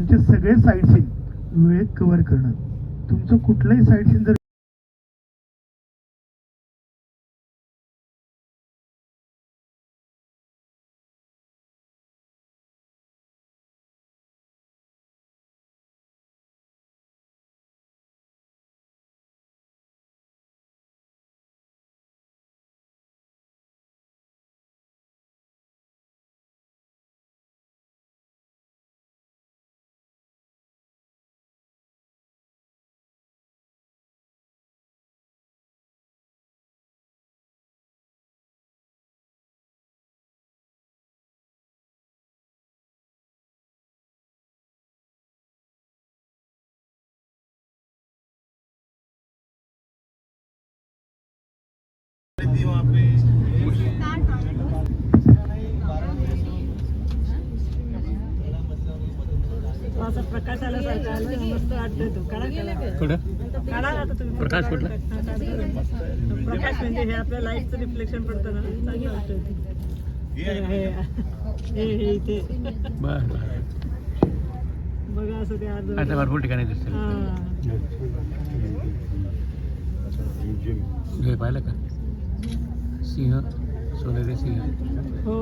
तुमचे सगळे site scene वेळेत कव्हर करणं. तुमचं कुठलंही साईट सीन जर असा प्रकाश आल्यासारखा मस्त वाटतोय तो काढा काढा आता तुम्ही प्रकाश कुठला प्रकाश म्हणजे हे आपल्या लाईटचं रिफ्लेक्शन पडतं ना चांगलं वाटतंय हे इथे बघा असं ते आता भरपूर ठिकाणी दिसते हे पाहिलं का सिंह सोनेरी सिंह हो.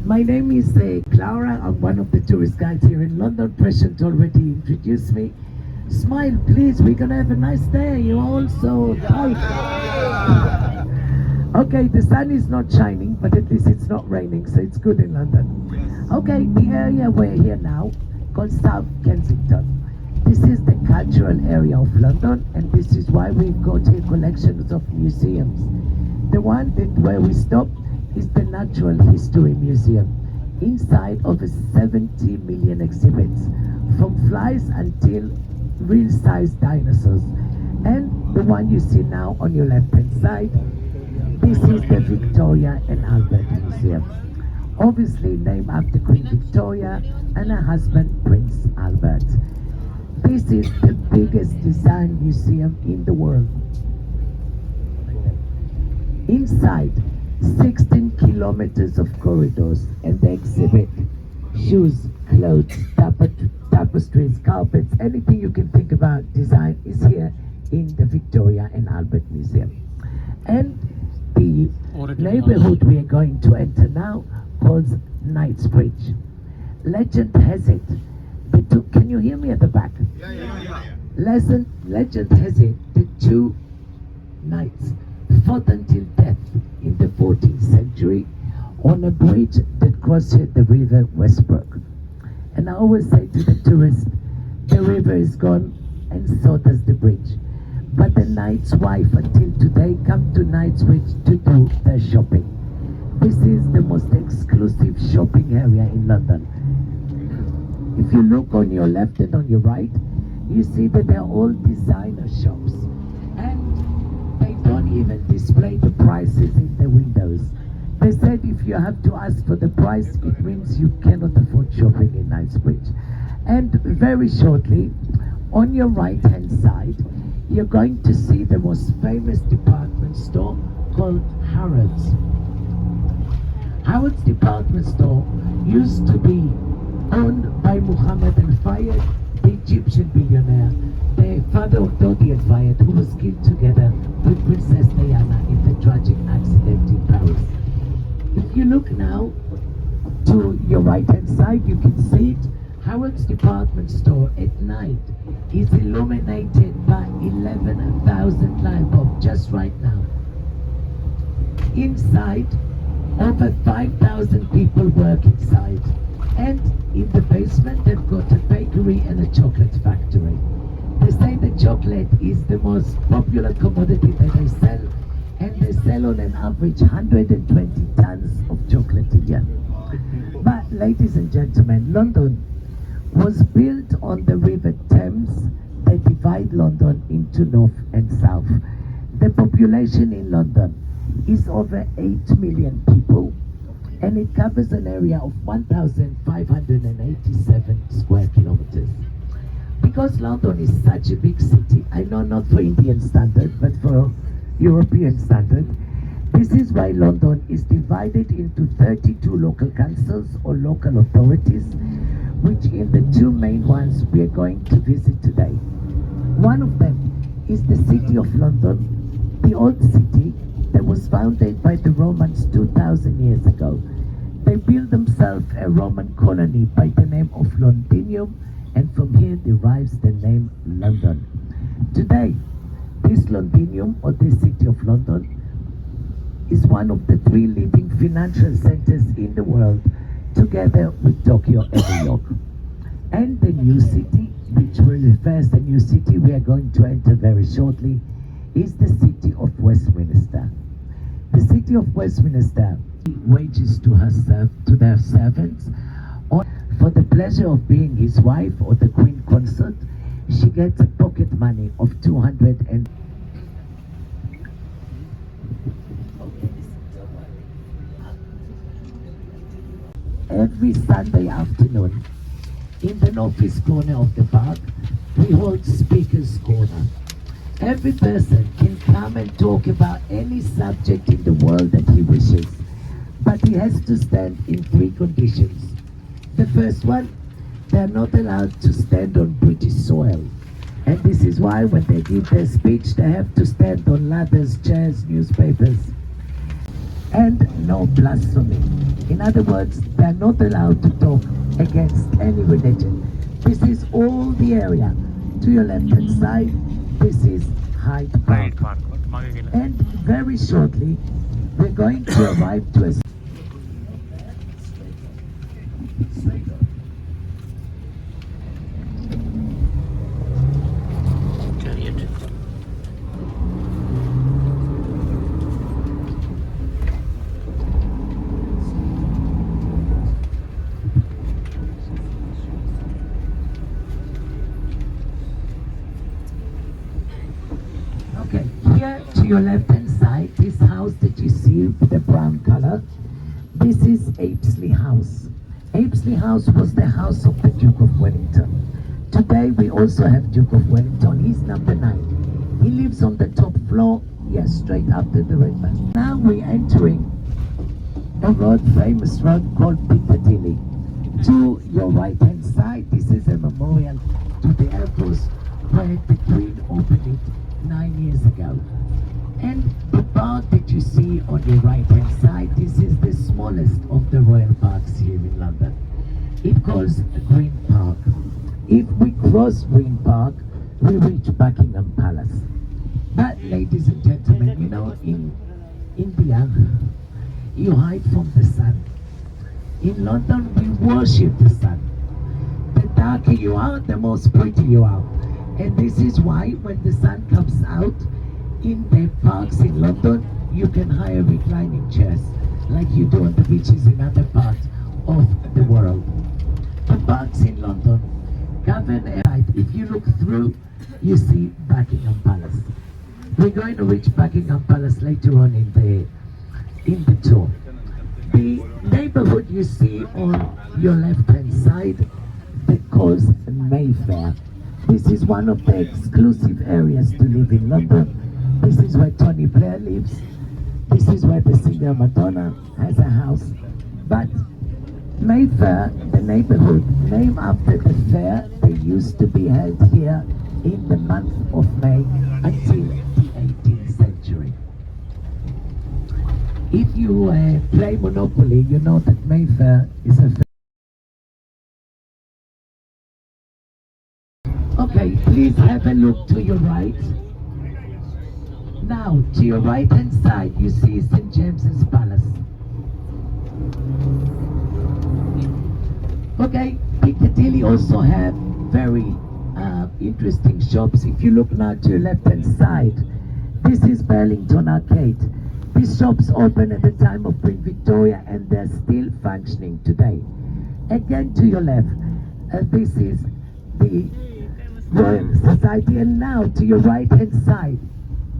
My name is Clara. I'm one of the tourist guides here in London. Prescient already introduced me. Smile, please. We're gonna have a nice day. You're all so tight. Okay, the sun is not shining, but at least it's not raining, so it's good in London. Okay, the area we're here now, called South Kensington. This is the cultural area of London, and this is why we've got here collections of museums. The one where we stopped is the Natural History Museum. Inside of 70 million exhibits, from flies until real-size dinosaurs. And the one you see now on your left-hand side, this is the Victoria and Albert Museum. Obviously named after Queen Victoria and her husband Prince Albert. This is the biggest design museum in the world. Inside, 16 kilometers of corridors, and they exhibit shoes, clothes, tapestries, carpets, anything you can think about design is here in the Victoria and Albert Museum. And the neighborhood we are going to enter now called Knightsbridge. Legend has it, can you hear me at the back? Yeah. Legend has it the two knights fought until death in the 14th century on a bridge that crossed the river Westbrook. And I always say to the tourists, the river is gone and so does the bridge. But the knight's wife until today come to Knightsbridge to do their shopping. This is the most exclusive shopping area in London. If you look on your left and on your right, you see that they're all designer shops. And they don't even display the prices in the windows. They said if you have to ask for the price, it means you cannot afford shopping in Knightsbridge. And very shortly, on your right-hand side, you're going to see the most famous department store called Harrods. Harrods department store used to be owned by Mohammed al-Fayed, the Egyptian billionaire, the father of Dodi al-Fayed, who was killed together with Princess Diana in the tragic accident in Paris. If you look now to your right-hand side, you can see it. Harrods department store at night is illuminated by 11,000 light bulbs just right now. Inside, over 5,000 people work inside. And in the basement, they've got a bakery and a chocolate factory. They say the chocolate is the most popular commodity that they sell, and they sell on an average 120 tons of chocolate a year. But ladies and gentlemen, London was built on the River Thames that divide London into north and south. The population in London is over 8 million people, and it covers an area of 1,587 square kilometers. Because London is such a big city, I know not for Indian standard, but for European standard, This is why London is divided into 32 local councils or local authorities, which in the two main ones we are going to visit today. One of them is the city of London, the old city that was founded by the Romans 2,000 years ago. They built themselves a Roman colony by the name of Londinium, and from here derives the name London. Today, this Londinium, or this city of London, is one of the three leading financial centers in the world, together with Tokyo and New York. And the new city, which refers the new city we are going to enter very shortly, is the city of Westminster. The city of Westminster wages to their servants, or for the pleasure of being his wife or the Queen consort, she gets a pocket money of 200 and every Sunday afternoon, in the northeast corner of the park, we hold Speaker's Corner. Every person can come and talk about any subject in the world that he wishes, but he has to stand in three conditions. The first one, they are not allowed to stand on British soil. And this is why when they give their speech, they have to stand on ladders, chairs, newspapers. And no blasphemy. In other words, they are not allowed to talk against any religion. This is all the area. To your left-hand side, this is Hyde Park. And very shortly, we're going to arrive to a Okay, here to your left-hand side, this house that you see with the brown color, this is Apsley House. Apsley House was the house of the Duke of Wellington. Today we also have Duke of Wellington. He's number 9. He lives on the top floor, yes, straight after the river. Now we're entering a road, famous road called Piccadilly. To your right-hand side, this is a memorial to the Air Force where the Queen opened it 9 years ago. And the park that you see on your right-hand side, this is the smallest of the royal parks here in London. It calls Green Park. If we cross Green Park, we reach Buckingham Palace. But ladies and gentlemen, you know, in India, you hide from the sun. In London, we worship the sun. The darker you are, the more pretty you are. And this is why when the sun comes out in the parks in London, you can hire reclining chairs like you do on the beaches in other parts of the world. The parks in London govern a light. If you look through, you see Buckingham Palace. We're going to reach Buckingham Palace later on in the tour. The neighborhood you see on your left-hand side, they calls Mayfair. This is one of the exclusive areas to live in London. This is where Tony Blair lives. This is where the singer Madonna has a house. But Mayfair, the neighborhood, named after the fair that used to be held here in the month of May until the 18th century. If you play Monopoly, you know that Mayfair is a fair. Okay, please have a look to your right. Now, to your right-hand side, you see St. James's Palace. Okay, Piccadilly also have very interesting shops. If you look now to your left-hand side, this is Burlington Arcade. These shops opened at the time of Queen Victoria and they're still functioning today. Again to your left, this is the Royal Society, and now to your right hand side,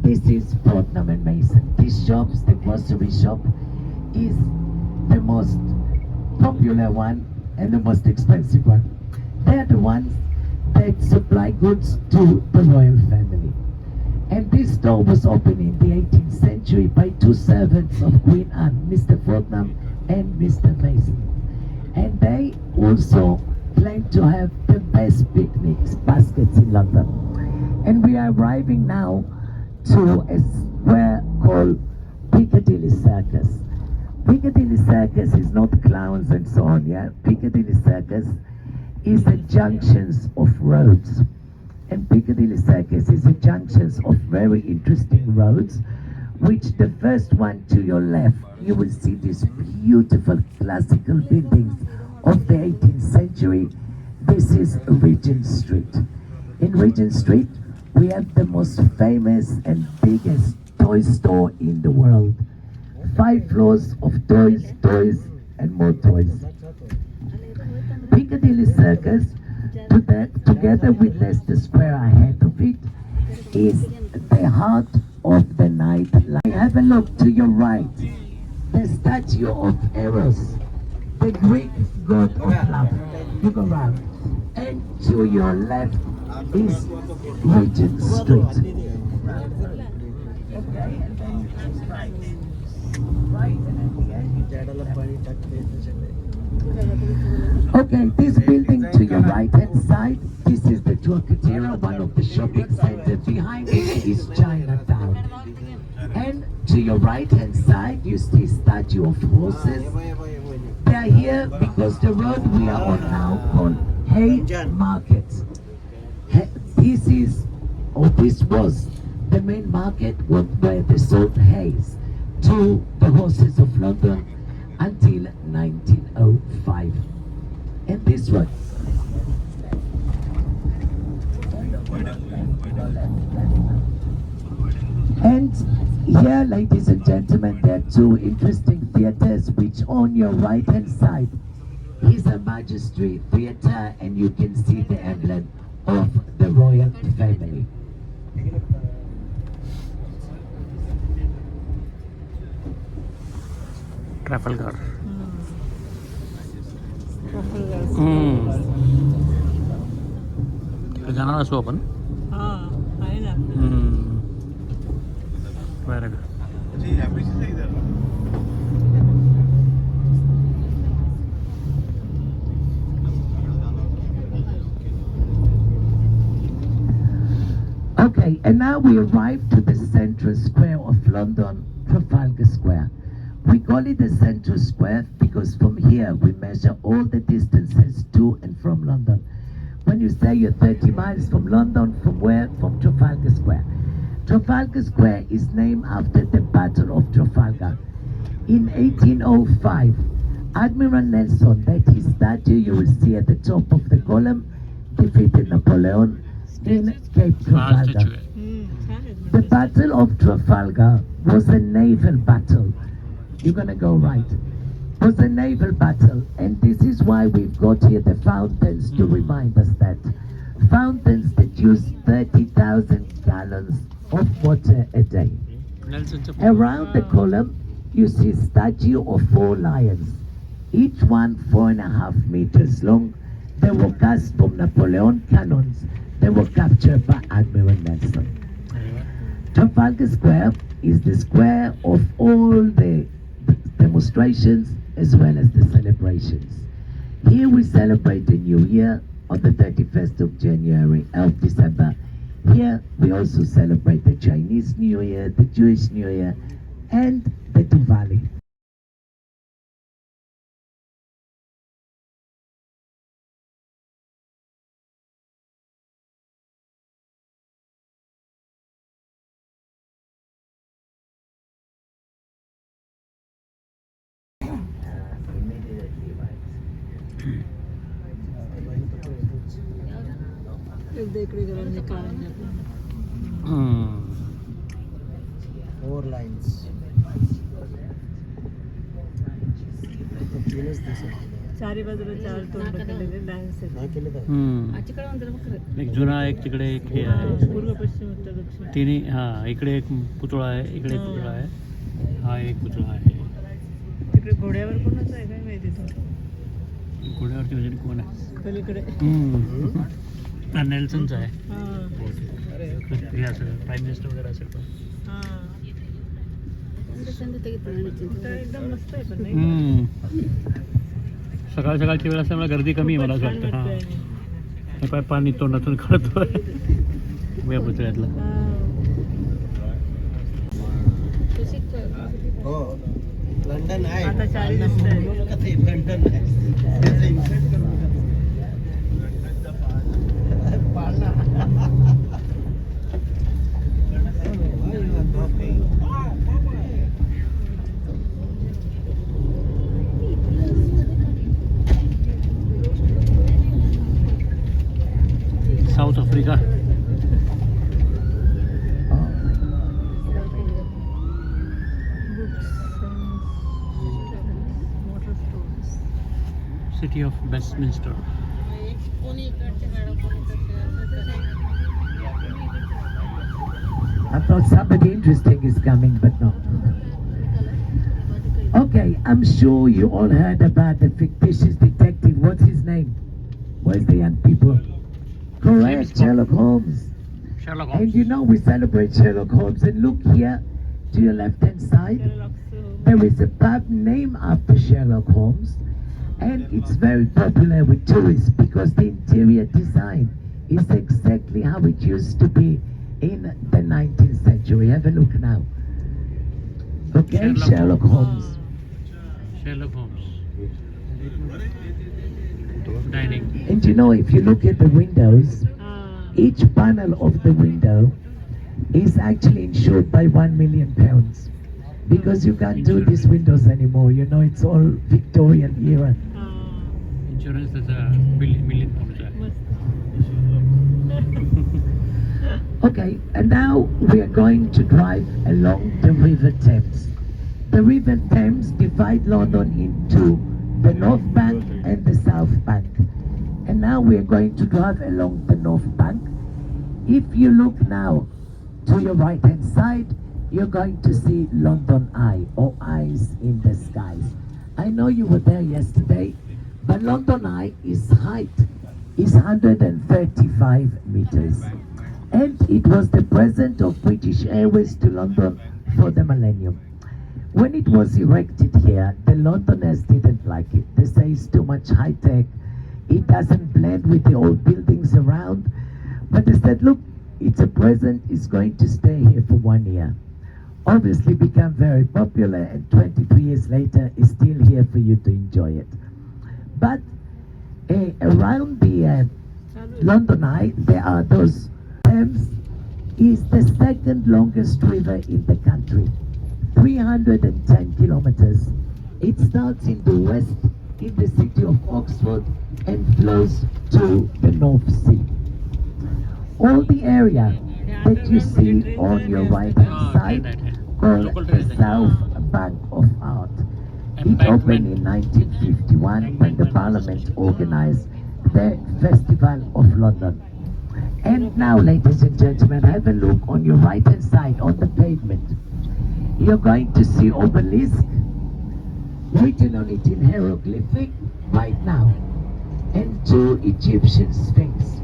this is Fortnum and Mason. This shop, the grocery shop, is the most popular one and the most expensive one. They're the ones that supply goods to the royal family. And this store was opened in the 18th century by two servants of Queen Anne, Mr. Fortnum and Mr. Mason. And they also claim to have the best picnics baskets in London. And we are arriving now to a square called Piccadilly Circus. Piccadilly Circus is not clowns and so on, yeah? Piccadilly Circus is the junctions of roads. And Piccadilly Circus is the junctions of very interesting roads, which the first one to your left, you will see these beautiful classical buildings of the 18th century. This is Regent Street. In Regent Street, we have the most famous and biggest toy store in the world. 5 floors of toys, toys, and more toys. Piccadilly Circus, together with Leicester Square ahead of it, is the heart of the nightlife. Have a look to your right, the statue of Eros, the Greek god of love. You go round. And to your left is Regent Street. Okay, and then you turn right. Right, and at the end you Okay, this building to your right hand side, this is the Trocadero, one of the shopping centers. Behind it is Chinatown. And to your right hand side, you see statue of horses. They are here because the road we are on now called Haymarket. This was the main market where they sold hays to the horses of London until 1905. And this one. And here, ladies and gentlemen, there are two interesting theaters, which on your right hand side is a Majesty Theatre, and you can see the emblem of the royal family. Trafalgar. जाणार असू आपण आहे ना. बरं का. Okay, and now we arrive to the central square of London, Trafalgar Square. We call it the central square because from here we measure all the distances to and from London. When you say you're 30 miles from London, from where? From Trafalgar Square. Trafalgar Square is named after the Battle of Trafalgar. In 1805, Admiral Nelson, that his statue you will see at the top of the column, defeated Napoleon in Cape Trafalgar. The Battle of Trafalgar was a naval battle. You're gonna go right. It was a naval battle, and this is why we've got here the fountains to remind us that. Fountains that use 30,000 gallons of water a day. Around the column, you see a statue of 4 lions, each one 4.5 meters long. They were cast from Napoleon cannons. They were captured by Admiral Nelson. Trafalgar Square is the square of all the demonstrations as well as the celebrations. Here we celebrate the New Year on the 31st of January, of December. Here we also celebrate the Chinese New Year, the Jewish New Year, and the Diwali. इकडे जरा काढून 4 lines. चारी बाजूला 4 तोंड केलेले dance एक जुना एक तिकडे एक हे आहे पूर्व पश्चिम उत्तर दक्षिण तिन्ही इकडे एक पुतळा आहे इकडे एक पुतळा आहे हा एक पुतळा आहे तिकडे घोड्यावर कोणाचं आहे काय माहिती तो घोड्यावरती म्हणजे कोण आहे पलीकडे हा नेल्सनचं आहे हा, हे असेल प्राईम मिनिस्टर वगैरे असेल पण हा. तर एकदम मस्त आहे पण नाही का? सकाळ सकाळची वेळ असल्यामुळे गर्दी कमी आहे मला असं छान वाटतं हां वाटतंय. हे पाय पाणी तोंडातून काढतोय या पुतळ्यातलं हा. हो लंडन आहे आता चारी दिसतंय. कथे लंडन आहे त्याचा इन्सर्ट करून पाळणा south Africa Water stores. City of Westminster I thought somebody interesting is coming, but no. Okay, I'm sure you all heard about the fictitious detective. What's his name? Where's the young people? Correct, Sherlock Holmes. Sherlock And Holmes. you know, we celebrate Sherlock Holmes. And look here to your left hand side. Sherlock There is a pub named after Sherlock Holmes. And it's very popular with tourists because the interior design is exactly how it used to be in the 19th century. Have a look now. Okay, Sherlock Sherlock Holmes. Sherlock Holmes. Dining. And you know, if you look at the windows, Ah, each panel of the window is actually insured by £1 million because you can't do these windows anymore. You know, it's all Victorian era. ah, Insurance त्याचा million पाऊंडचा आहे Okay, and now we are going to drive along the River Thames. The River Thames divides London into the North Bank and the South Bank. And now we are going to drive along the North Bank. If you look now to your right hand side, you're going to see London Eye, or Eyes in the Skies. I know you were there yesterday, but London Eye is height is 135 meters. And it was the present of British Airways to London for the millennium. When it was erected here, the Londoners didn't like it. They say it's too much high tech. It doesn't blend with the old buildings around. But they said, look, it's a present. It's going to stay here for 1 year. Obviously become very popular, and 23 years later is still here for you to enjoy it. But around the London Eye, there are those Thames is the second longest river in the country, 310 kilometers. It starts in the west in the city of Oxford and flows to the North Sea. All the area that you see on your right hand side called the South Bank of Art. It opened in 1951 when the Parliament organized the Festival of London. And now, ladies and gentlemen, have a look on your right hand side on the pavement. You're going to see obelisk, written on it in hieroglyphic right now, and two Egyptian sphinx.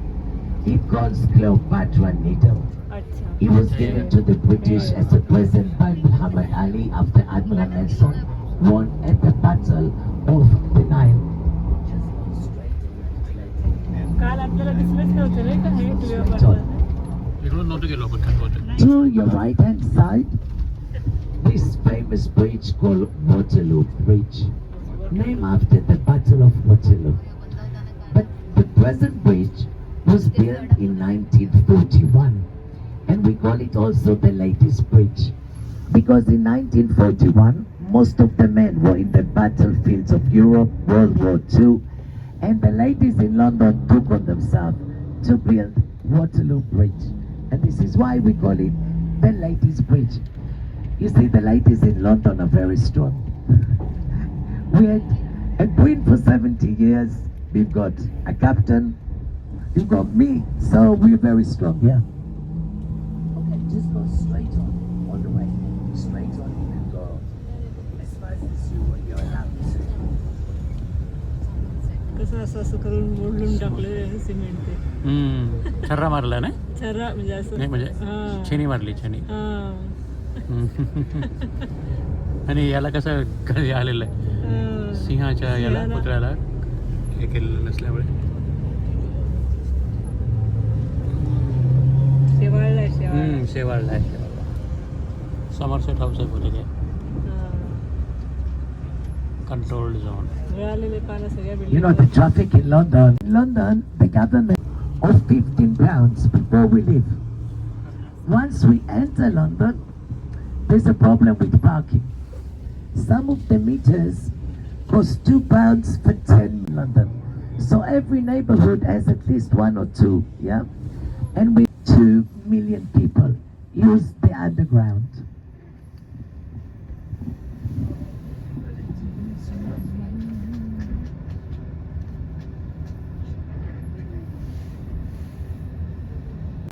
It calls Cleopatra Needle. अच्छा. It was given to the British as a present by Muhammad Ali after Admiral Nelson won at the Battle of the Nile. काल आपल्याला दिसलंच नव्हतं नाही का हे तुझ्या John. इकडून नव्हतं गेलो आपण खानगावात To your right hand side, this famous bridge called Waterloo Bridge, named after the Battle of Waterloo. But the present bridge was built in 1941, and we call it also the latest bridge, because in 1941 most of the men were in the battlefields of Europe, World War II, and the ladies in London took on themselves to build Waterloo Bridge, and this is why we call it the ladies bridge. You see, the ladies in London are very strong. We had a queen for 70 years, we've got a captain, you've got me, so we're very strong, yeah. Okay, just go straight on, all the way. Straight on and go as fast as you're allowed to. कसं असं असं करून मोडून टाकलं cement ते छर्रा मारला ना छर्रा म्हणजे असं नाही म्हणजे हा. छेनी मारली छेनी हा. आणि याला कसं कधी आलेलं आहे हा. सिंहाच्या याला सिंहाला. पुतळ्याला हे केलेलं नसल्यामुळे शेवाळलाय शेवाळ शेवाळला आहे समरसेट हाऊस आहे बोलले ते कंट्रोल्ड झोन मिळालेले पानं सगळ्या You know, the building traffic in London. In London, the government of £15 before we leave. Once we enter London, there's a problem with parking. Some of the meters cost £2 for 10 in London. So every neighborhood has at least one or two, yeah? And we 2 million people use the underground.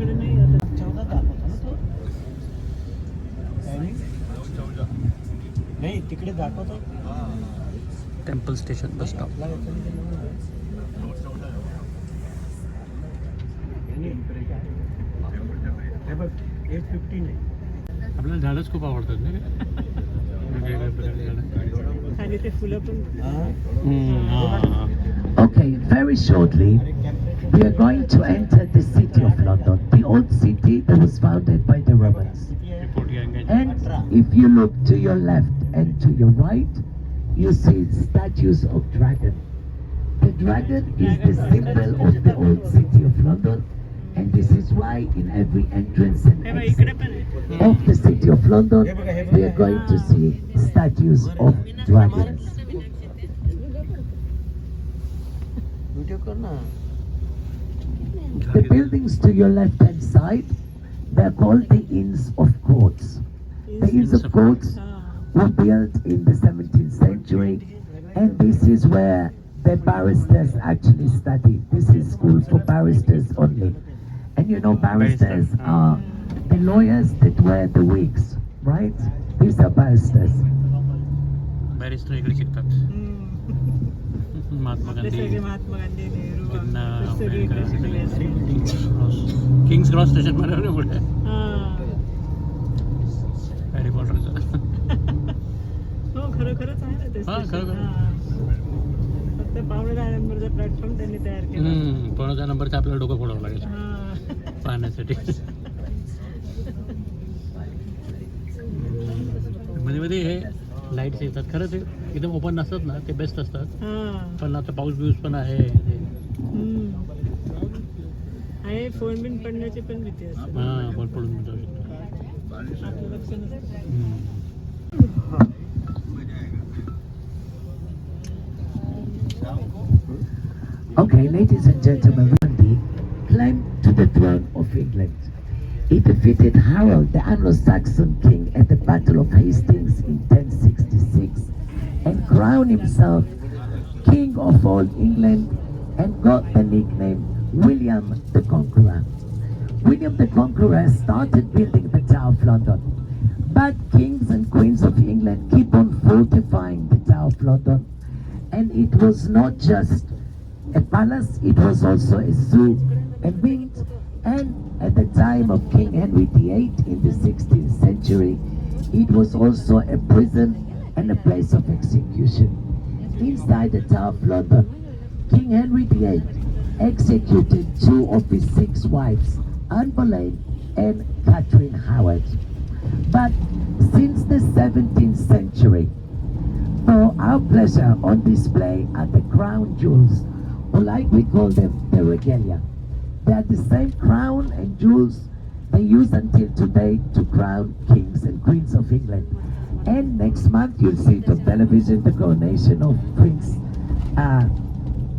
इकडे नाही आता 14 दाखवतो ना तो नाही तिकडे दाखवतो temple station bus stop आपला हे बघ 8:15 आहे आपल्याला झाडच खूप आवडतात ना वेगवेगळ्या प्रकारचे झाडं खाली ते फुलं पण हां Okay, very shortly, we are going to enter the city of London, the old city that was founded by the Romans. Report घ्या And if you look to your left and to your right, you see statues of dragon. The dragon is the symbol of the old city of London, and this is why in every entrance and हे बघ इकडे exit पण आहे of the city of London, we are going to see statues of dragons. Video कर ना The buildings to your left hand side, they're called the Inns of Courts. The Inns of Courts हा. were built in the 17th century, and this is where the barristers actually study. This is school for barristers only. And you know, barristers are the lawyers that wear the wigs, right? These are barristers. Barrister इकडे शिकतात महात्मा आपले गांधी सगळे महात्मा गांधी नेहरू त्यांना ते सगळे इकडे शिकले असते. किंग्स क्रॉस स्टेशन मध्ये पुढे हा. हॅरी पॉटरचं हो खरोखरच आहे ना ते हा, station. खरोखर. हा. फक्त पावणे 10 नंबरचा प्लॅटफॉर्म त्यांनी तयार केला कोणाच्या नंबरचं आपल्याला डोकं फोडावं लागेल हा. पाहण्यासाठी मध्ये मध्ये हे लाईट्स येतात खरंच एकदम ओपन नसतात ना ते बेस्ट असतात हा. पण आता पाऊस बिऊस पण आहे हम्म. आहे फोन बिन पडण्याची पण भीती असते हां पण पडून जाऊ शकतो आपलं लक्ष नसतं. Okay, ladies and gentlemen, Randy climbed to the throne of England. He defeated Harold, the Anglo-Saxon king, at the Battle of Hastings in 1066 and crowned himself King of all England and got the nickname William the Conqueror. William the Conqueror started building the Tower of London, but kings and queens of England keep on fortifying the Tower of London, and it was not just a palace, it was also a zoo, a mint, and at the time of King Henry VIII in the 16th century, it was also a prison and a place of execution. Inside the Tower of London, King Henry VIII executed 2 of his 6 wives, Anne Boleyn and Catherine Howard. But since the 17th century, for our pleasure on display are the crown jewels, or like we call them, the regalia. They are the same crown and jewels they use until today to crown kings and queens of England. And next month you'll see it on television, the coronation of Prince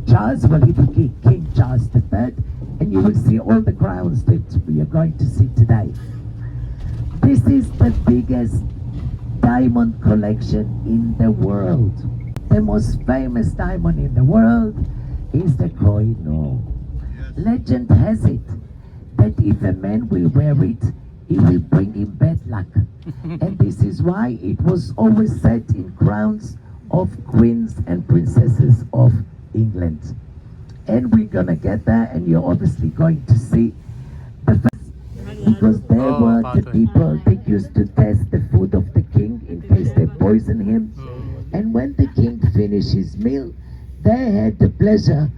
Charles, well he will be King Charles III, and you will see all the crowns that we are going to see today. This is the biggest diamond collection in the world. The most famous diamond in the world is the Koh-i-Noor. Legend has it that if a man will wear it, it will bring him bad luck. And this is why it was always set in crowns of queens and princesses of England. And we're gonna get there, and you're obviously going to see the because there Oh, were the pathway. people that used to test the food of the king in case they poison him. And when the king finished his meal, they had the pleasure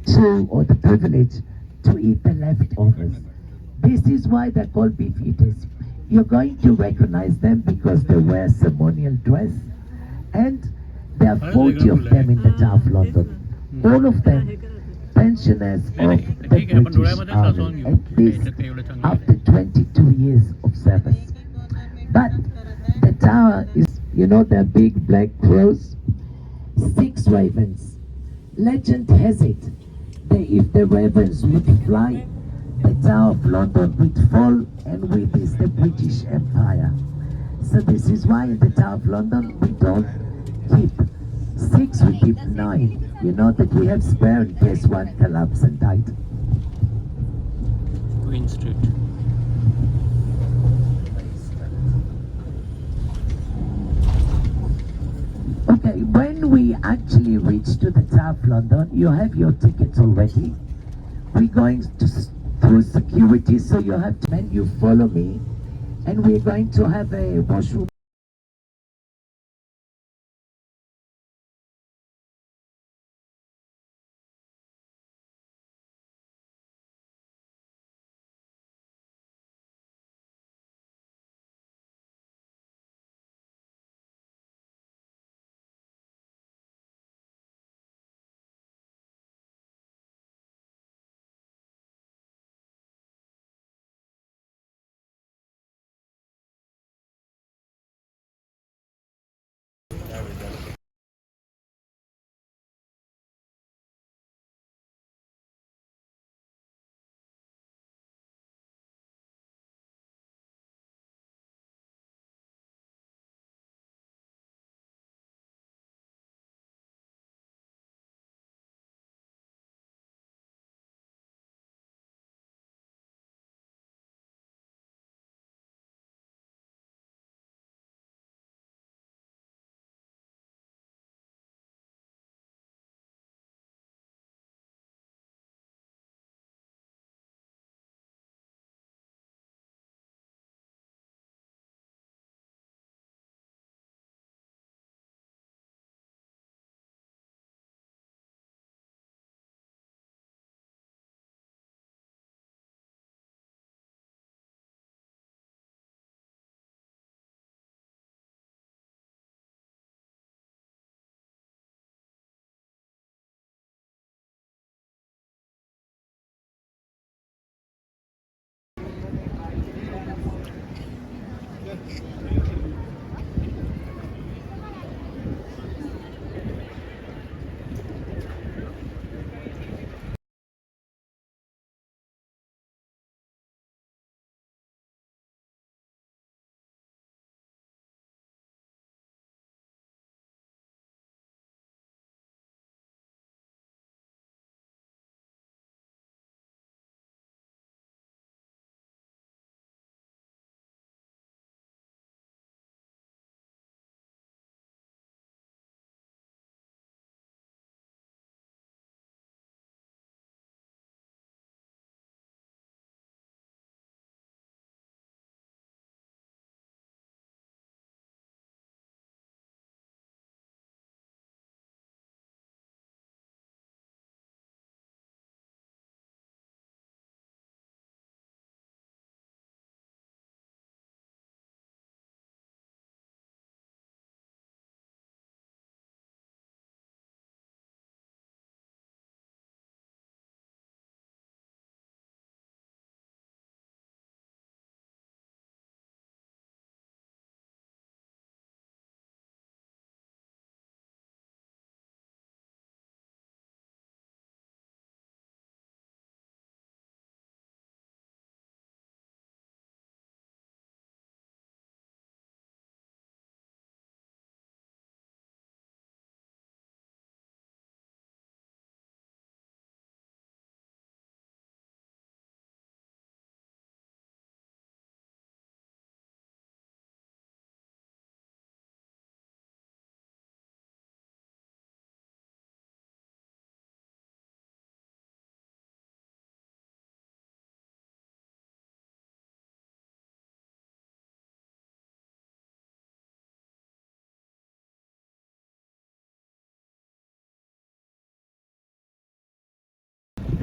to, or the privilege, to eat the leftovers. This is why they're called beef eaters. You're going to recognize them because they wear ceremonial dress, and there are 40 of them in the Tower of London. All of them pensioners of the ठीक आहे, आपण British डोळ्यामध्येच वाचवून Army, घेऊ. at least याच्यात काही एवढं चांगलं after 22 years of service. But the tower is, you know, the big black crows, 6 ravens. Legend has it that if the ravens would fly, the Tower of London would fall, and with this the British Empire. So this is why in the Tower of London we don't keep 6, we keep 9. You know that we have spare in case one collapsed and died. Queen street. Okay, when we actually reach to the Tower of London, you have your tickets already. We're going to through security, so you have to, and you follow me, and we're going to have a washroom.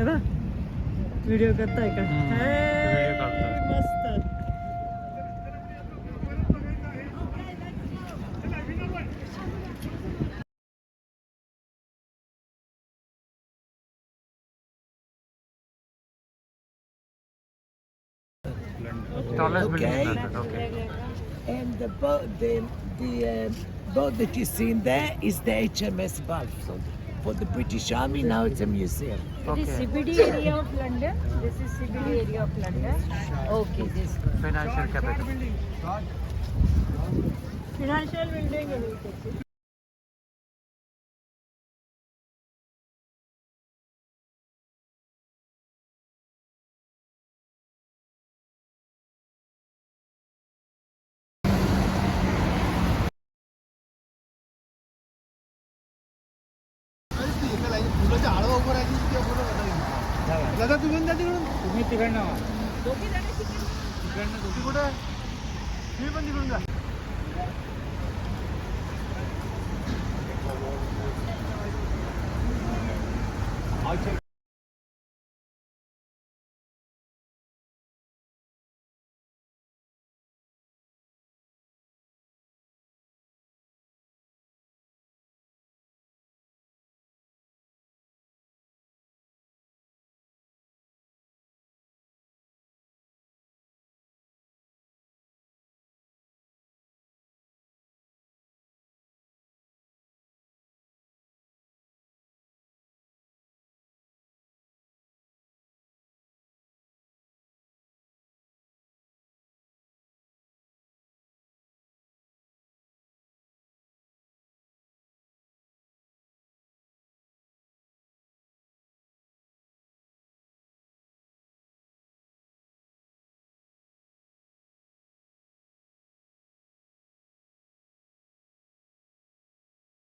है ना video करताय का video काढतोय. मस्त Tallest building Okay. in London. Okay. And the boat that you see in there is the HMS Gulf. So for the British Army, now it's a museum. It is CBD area of London. This is CBD area of London. Okay, this. Financial capital. Financial building आहे त्याची. दादा तुम्ही पण त्या तिकडून तुम्ही तिकडनं ती कुठं आहे? तुम्ही पण तिकडून जा.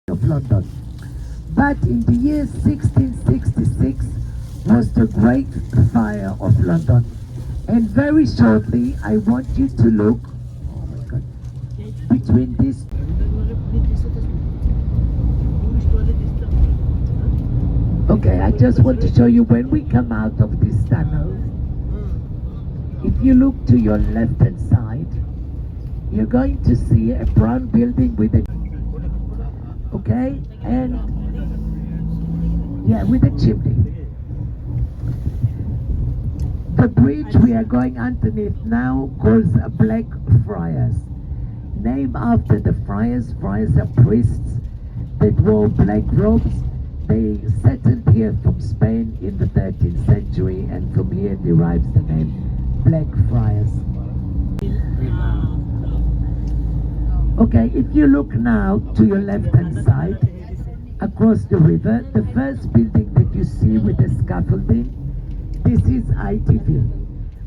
Of London. But in the year 1666 was the Great Fire of London. And very shortly, I want you to look, oh my God, between these. Okay, I just want to show you when we come out of this tunnel, if you look to your left hand side, you're going to see a brown building with a, okay, and yeah, with a chimney. The bridge we are going underneath now calls Blackfriars, named after the friars. Friars are priests that wore black robes. They settled here from Spain in the 13th century, and from here derives the name Blackfriars. Okay, if you look now to your left hand side, across the river, the first building that you see with the scaffolding, this is ITV,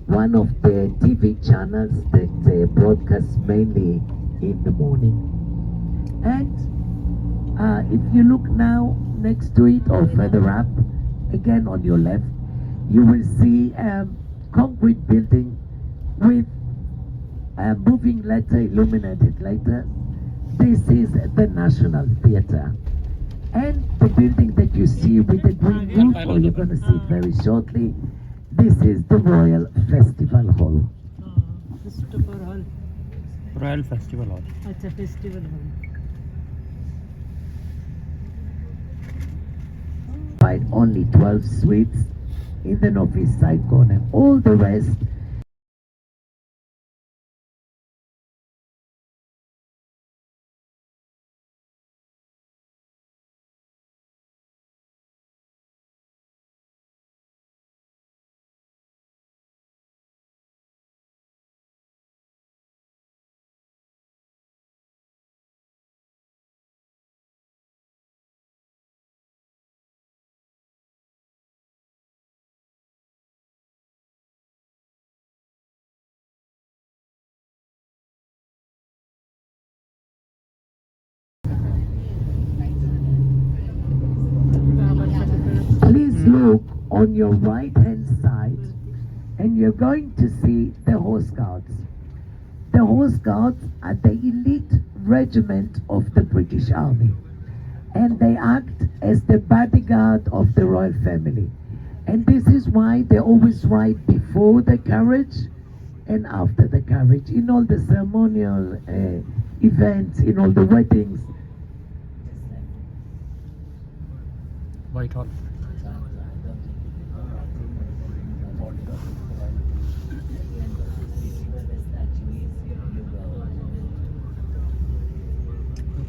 one of the TV channels that broadcasts mainly in the morning. And if you look now next to it or further up, again on your left, you will see a concrete building with a moving letter, illuminated letter. This is the National Theatre. And the building that you see with the green roof, or you're going to see it very shortly, this is the Royal Festival Hall. Christopher hall. Royal festival hall. अच्छा festival hall. Right, only 12 suites in the northeast side corner. All the rest please look on your right hand side and you're going to see the Horse Guards. The Horse Guards are the elite regiment of the British Army, and they act as the bodyguard of the royal family. And this is why they always write before the carriage and after the carriage in all the ceremonial events, in all the weddings. White hall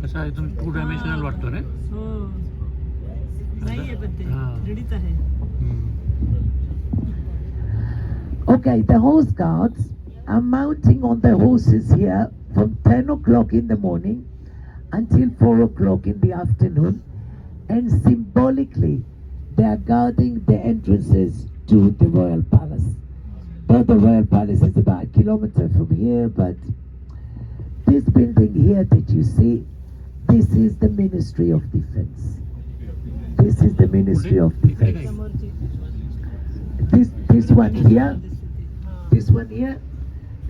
कसा एकदम 2 dimensional वाटतो रे हो नाहीये पण ते हा. 3Dच आहे. Okay, the horse guards are mounting on the horses here from 10 o'clock in the morning until 4 o'clock in the afternoon, and symbolically they are guarding the entrances to the royal palace. Though the royal palace is about a kilometer from here, but this building here that you see, this is the Ministry of Defense. This is the Ministry of Defense. समोरची This one here, this one here,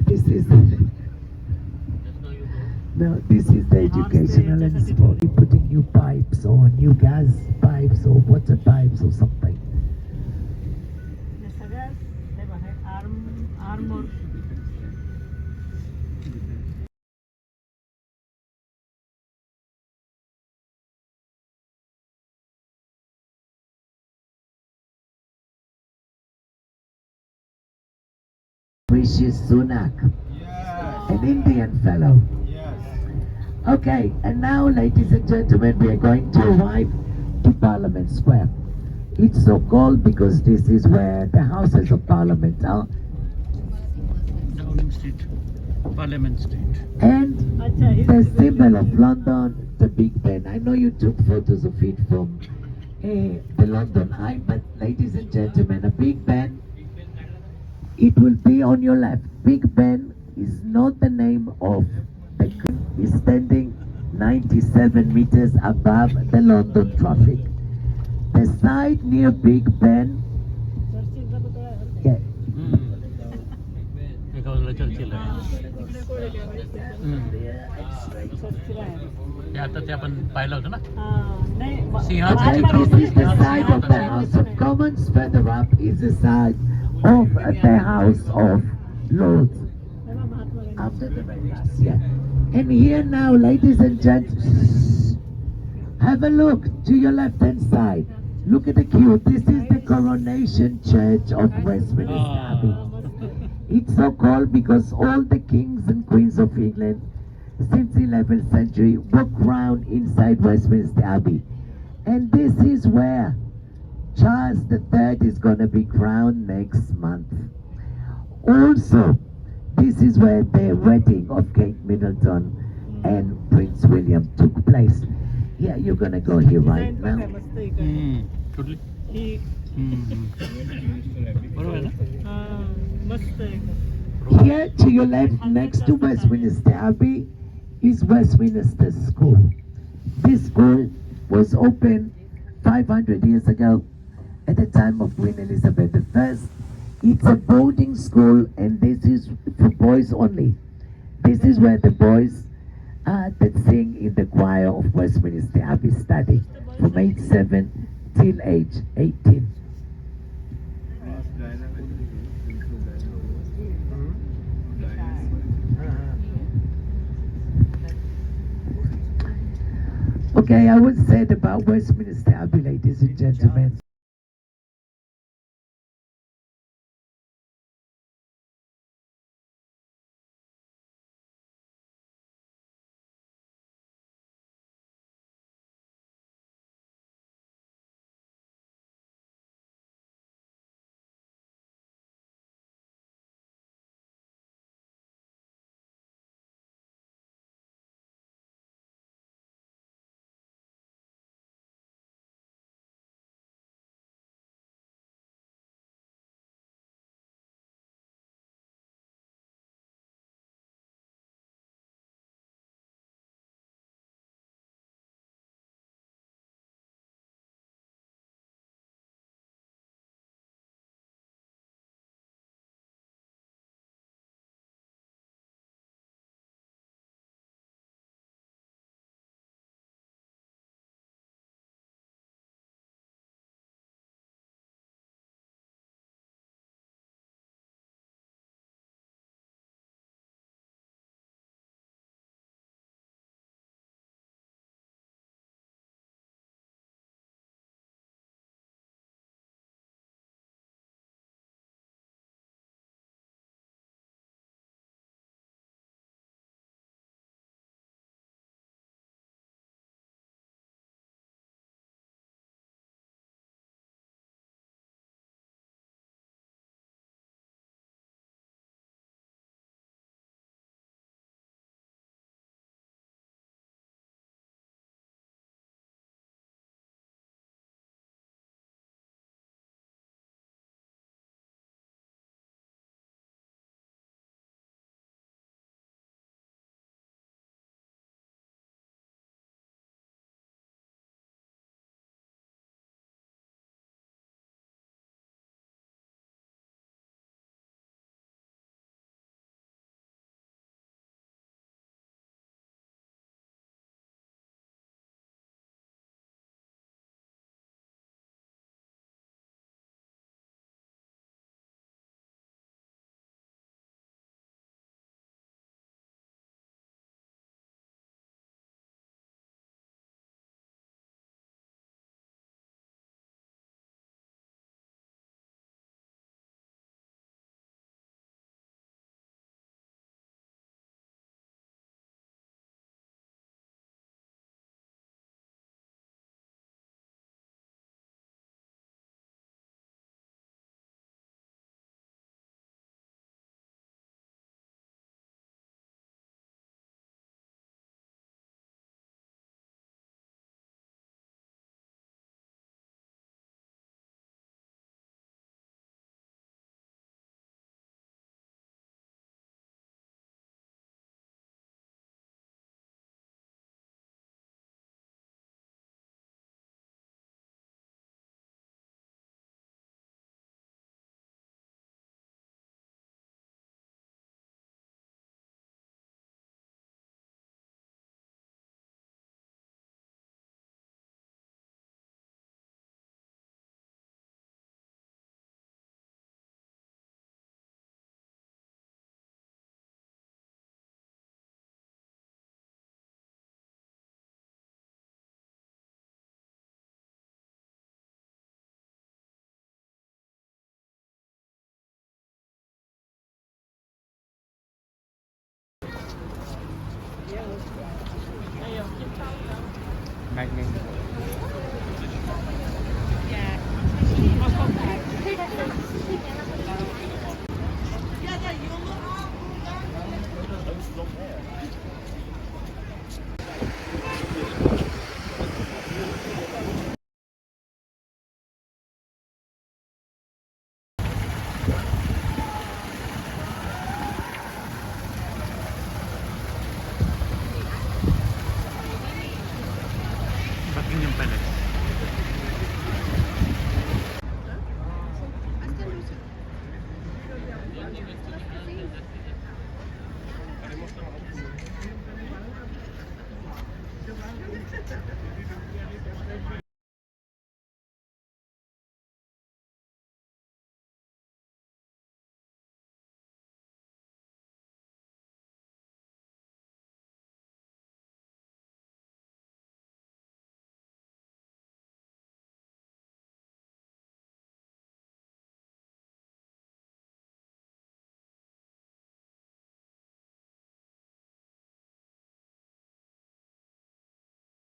this is no, this is the educational and sport. Putting new pipes or new gas pipes or water pipes or something. या सगळ्या हे बघा armour Rishi Sunak, an Indian fellow. Okay, and now, ladies and gentlemen, we are going to arrive to Parliament Square. It's so called because this is where the Houses of Parliament are. Downing street parliament street And अच्छा the symbol of London, the Big Ben. I know you took photos of it from the London Eye, but ladies and gentlemen, a Big Ben, it will be on your left. Big Ben is not the name of the is standing 97 meters above the London traffic. The side near Big Ben, चर्चिलचा पुतळा आहे बरं का? yeah, एका बाजूला Churchill आहे तिकडे कोण आहे चर्चिल आहे. ते आता ते आपण पाहिलं होतं ना हा, नाही सिंहाचं okay, चित्र this is the होतं. side of the House of Commons. Further up is the side of the House of Lords. तेव्हा Mahatma Gandhi After the very last, yeah. And here now, ladies and gents, have a look to your left hand side. Look at the queue. This is the Coronation Church of Westminster Abbey. It's so called because all the kings and queens of England since the 11th century were crowned inside Westminster Abbey. And this is where Charles III is going to be crowned next month. Also, this is where the wedding of Kate Middleton and Prince William took place. Yeah, you're going to go here right design पण now. काय मस्त आहे इकडे. कुठली ही बरोबर आहे ना हा, मस्त आहे. Here to your left, next to Westminster Abbey, is Westminster School. This school was opened 500 years ago at the time of Queen Elizabeth I. It's a boarding school, and this is for boys only. This is where the boys that sing in the choir of Westminster Abbey study from age 7 till age 18. Okay, I was said about Westminster Abbey, ladies and gentlemen.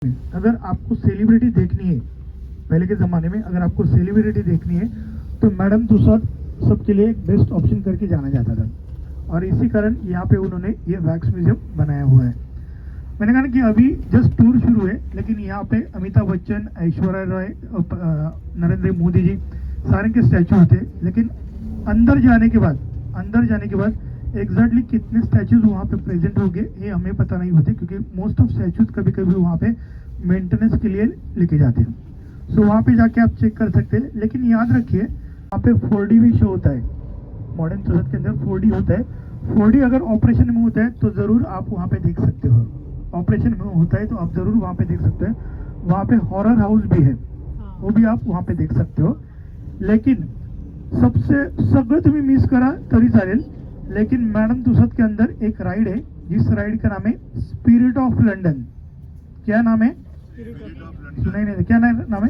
अगर आपको celebrity देखनी है, पहले के ज़माने में अगर आपको सेलिब्रिटी देखनी है तो मैडम तुसाद सबके लिए एक बेस्ट ऑप्शन करके जाना जाता था, और इसी कारण यहाँ पे उन्होंने ये वैक्स म्यूजियम बनाया हुआ है। मैंने कहा कि अभी जस्ट टूर शुरू है, लेकिन यहाँ पे अमिताभ बच्चन, ऐश्वर्या राय, नरेंद्र मोदी जी सारे के स्टैचू होते हैं, लेकिन अंदर जाने के बाद एग्जैक्टली कितने स्टैचूज वहाँ पे प्रेजेंट होंगे ये हमें पता नहीं होते, क्योंकि मोस्ट ऑफ स्टैचूज कभी कभी वहाँ पे मेंटेनेंस के लिए लेके जाते हैं। सो वहाँ पे जाके आप चेक कर सकते हैं, लेकिन याद रखिए वहाँ पे 4D भी शो होता है। मॉडर्न तुसाद के अंदर 4D होता है। 4D अगर ऑपरेशन में होता है तो ज़रूर आप वहाँ पे देख सकते हो, ऑपरेशन में होता है तो आप ज़रूर वहाँ पे देख सकते हैं। वहाँ पे हॉरर हाउस भी है, वो भी आप वहाँ पे देख सकते हो। लेकिन सबसे सगळं तुम्ही मिस करा तरी चालेल, लेकिन मैडम तुसाद के अंदर एक राइड है, जिस राइड का नाम है स्पिरिट ऑफ लंडन। क्या नाम है? सुनाई नहीं, क्या नाम है?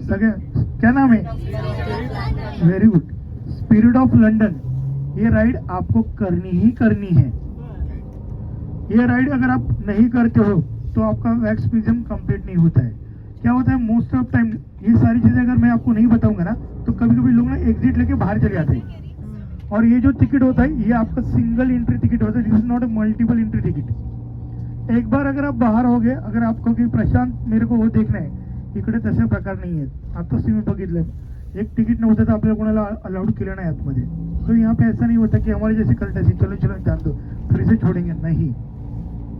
सगळे क्या नाम है? Very good, spirit of London. ये राइड आपको करनी ही करनी है। ये राइड अगर आप नहीं करते हो तो आपका वैक्स म्यूजियम कंप्लीट नहीं होता है। क्या होता है मोस्ट ऑफ टाइम, ये सारी चीजें अगर मैं आपको नहीं बताऊंगा ना तो कभी कभी लोग ना एग्जिट लेके बाहर चले जाते हैं। और ये जो टिकट होता है ये आपका सिंगल एंट्री टिकट होता है, this is not a multiple entry ticket. एक बार अगर आप बाहर हो गए, अगर आपको की प्रशांत मेरे को वो देखना है, इकडे तसे प्रकार नाही आहेत। आताच तुम्ही बघितलं, एक तिकीट नव्हतं तर आपल्याला कोणाला अलाउड केलं नाही आतमध्ये। तो यहाँ पे ऐसा नहीं होता कि हमारे जैसे कर्टसी चलो चलो जान दो फिर से छोड़ेंगे, नहीं।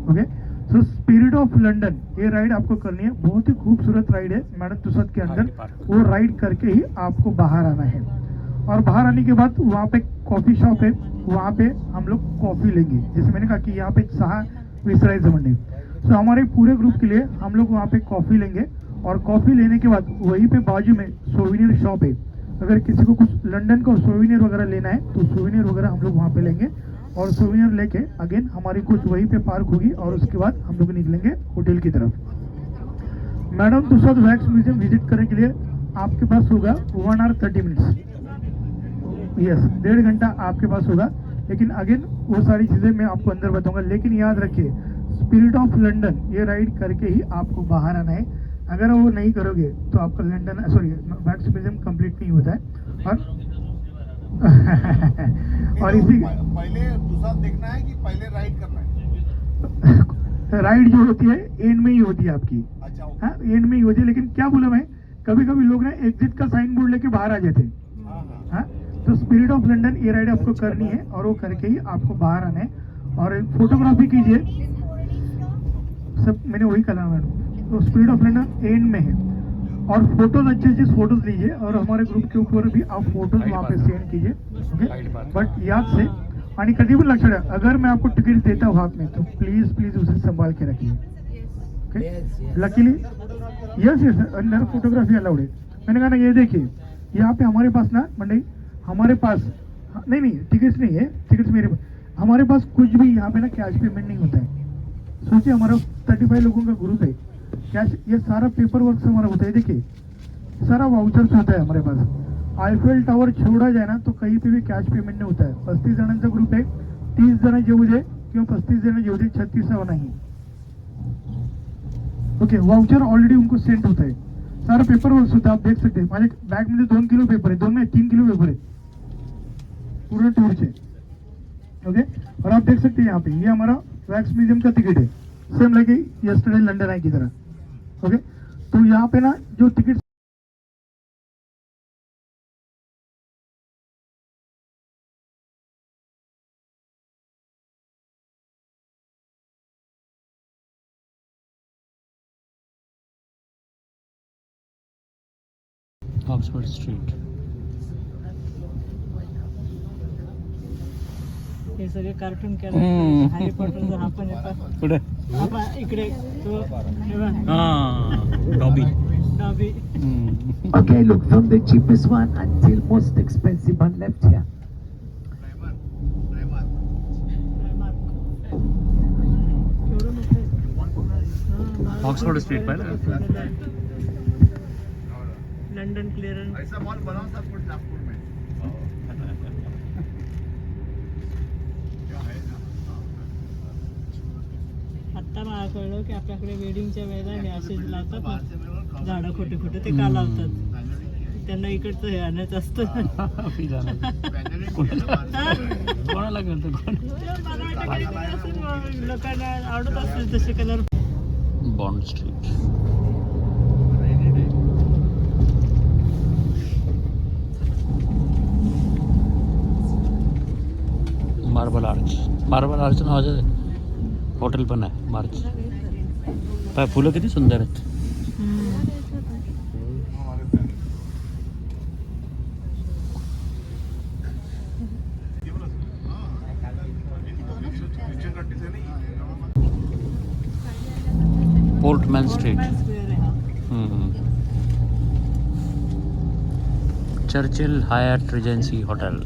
Okay, so spirit of London ये राइड आपको करनी है, बहुत ही खूबसूरत राइड है मैडम तुसाद के अंदर। वो राइड करके ही आपको बाहर आना है, और बाहर आने के बाद वहाँ पे कॉफी शॉप है, वहाँ पे हम लोग कॉफी लेंगे। जैसे मैंने कहा कि यहाँ पे 6 विसरायचं मंडे, सो हमारे पूरे ग्रुप के लिए हम लोग वहाँ पे कॉफी लेंगे, और कॉफी लेने के बाद वहीं पे बाजू में सोविनियर शॉप है। अगर किसी को कुछ लंदन का सोविनियर वगैरह लेना है तो सोविनियर वगैरह हम लोग वहाँ पे लेंगे, और सोविनियर लेके अगेन हमारी कुछ वहीं पे पार्क होगी, और उसके बाद हम लोग निकलेंगे होटल की तरफ। Madame Tussauds wax museum visit करने के लिए आपके पास होगा 1 hour 30 minutes, यस 1.5 घंटा आपके पास होगा। लेकिन अगेन वो सारी चीज़ें मैं आपको अंदर बताऊंगा, लेकिन याद रखिए स्पिरिट ऑफ लंदन ये राइड करके ही आपको बाहर आना है। अगर वो नहीं करोगे तो आपका लंदन वैक्स म्यूजियम कंप्लीट नहीं होता है। और इसी पहले तुसाद देखना है कि पहले राइड करना है? राइड जो होती है एंड में ही होती है आपकी। अच्छा, ओके। हाँ, एंड में ही होती है, लेकिन क्या बोला मैं, कभी कभी लोग ना एग्जिट का साइन बोर्ड लेके बाहर आ जाते हैं। हाँ, हाँ। हाँ, तो स्पिरिट ऑफ लंदन ये राइड आपको करनी है, और वो करके ही आपको बाहर आना है। और फोटोग्राफी कीजिए, सब मैंने वही कहा मैडम। तो स्पिरिट ऑफ लंदन एंड में है, और फोटोज अच्छे फोटोज लीजिए, और हमारे ग्रुप के ऊपर भी आप फोटोज वहाँ पे सेंड कीजिए। ओके, बट याद से आणि कधी पण लक्षात रखा, अगर मैं आपको टिकट देता हूँ हाथ में तो प्लीज प्लीज उसे संभाल के रखिए। ओके, लकीली यस यस अंदर फोटोग्राफी अलाउड है। मैंने कहा ना, ये देखिए यहाँ पे हमारे पास ना मंडई, हमारे पास नहीं टिकट्स नहीं है, टिकट्स मेरे पास, हमारे पास कुछ भी यहाँ पे ना कैश पेमेंट नहीं होता है। सोचिए हमारा 35 लोगों का ग्रुप है, कैश ये सारा पेपर वर्क हमारा होता है। देखिए सारा वाउचर्स होता है हमारे पास। आईफेल टावर छोड़ा जाए ना तो कहीं पे भी कैश पेमेंट नहीं होता है। 35 जणांचा ग्रुप है, 30 जण जेवू दे किंवा 35 जण जेवू दे, 36 नहीं। ओके, वाउचर ऑलरेडी उनको सेंड होता है, सारा पेपर वर्क होता है। आप देख सकते हैं माझे बैग में 2 किलो पेपर है, 2 नहीं 3 किलो पेपर है पूरे टूर से। ओके, और आप देख सकते हैं यहाँ पे ये हमारा वैक्स म्यूजियम का टिकट है, सेम लगे यस्टरडे लंदन आई की तरह। ओके, तो यहाँ पे ना जो टिकट ऑक्सफोर्ड स्ट्रीट। हे सगळे कार्टून हम्म. कॅरेक्टर हॅरी पॉटरचा हा पण येतात कुठे? हा इकडे तो हे बघ, हां, Dobby. Dobby. Okay, look from the cheapest one until most expensive one left here. केवढं मोठं आहे. हा, ऑक्सफोर्ड स्ट्रीट पाहिलं? London clearance. ऐसा मॉल बनाओ सब कुछ नागपुर में। क्या है ना? आत्ता कळलं की आपल्याकडे वेडिंगच्या वेळेला हे असे लावतात ना झाडं खोटे खोटे ते का लावतात त्यांना इकडचं हे आणायचं असतं फील कोणाला करतो कोण मला वाटतं काहीतरी असेल, लोकांना आवडत असतील तसे colour. Bond Street Marble Arch नावाचं हॉटेल पण आहे मार्च. काय फुलं किती सुंदर आहेत. Portman Street. Churchill Hyatt Regency hotel.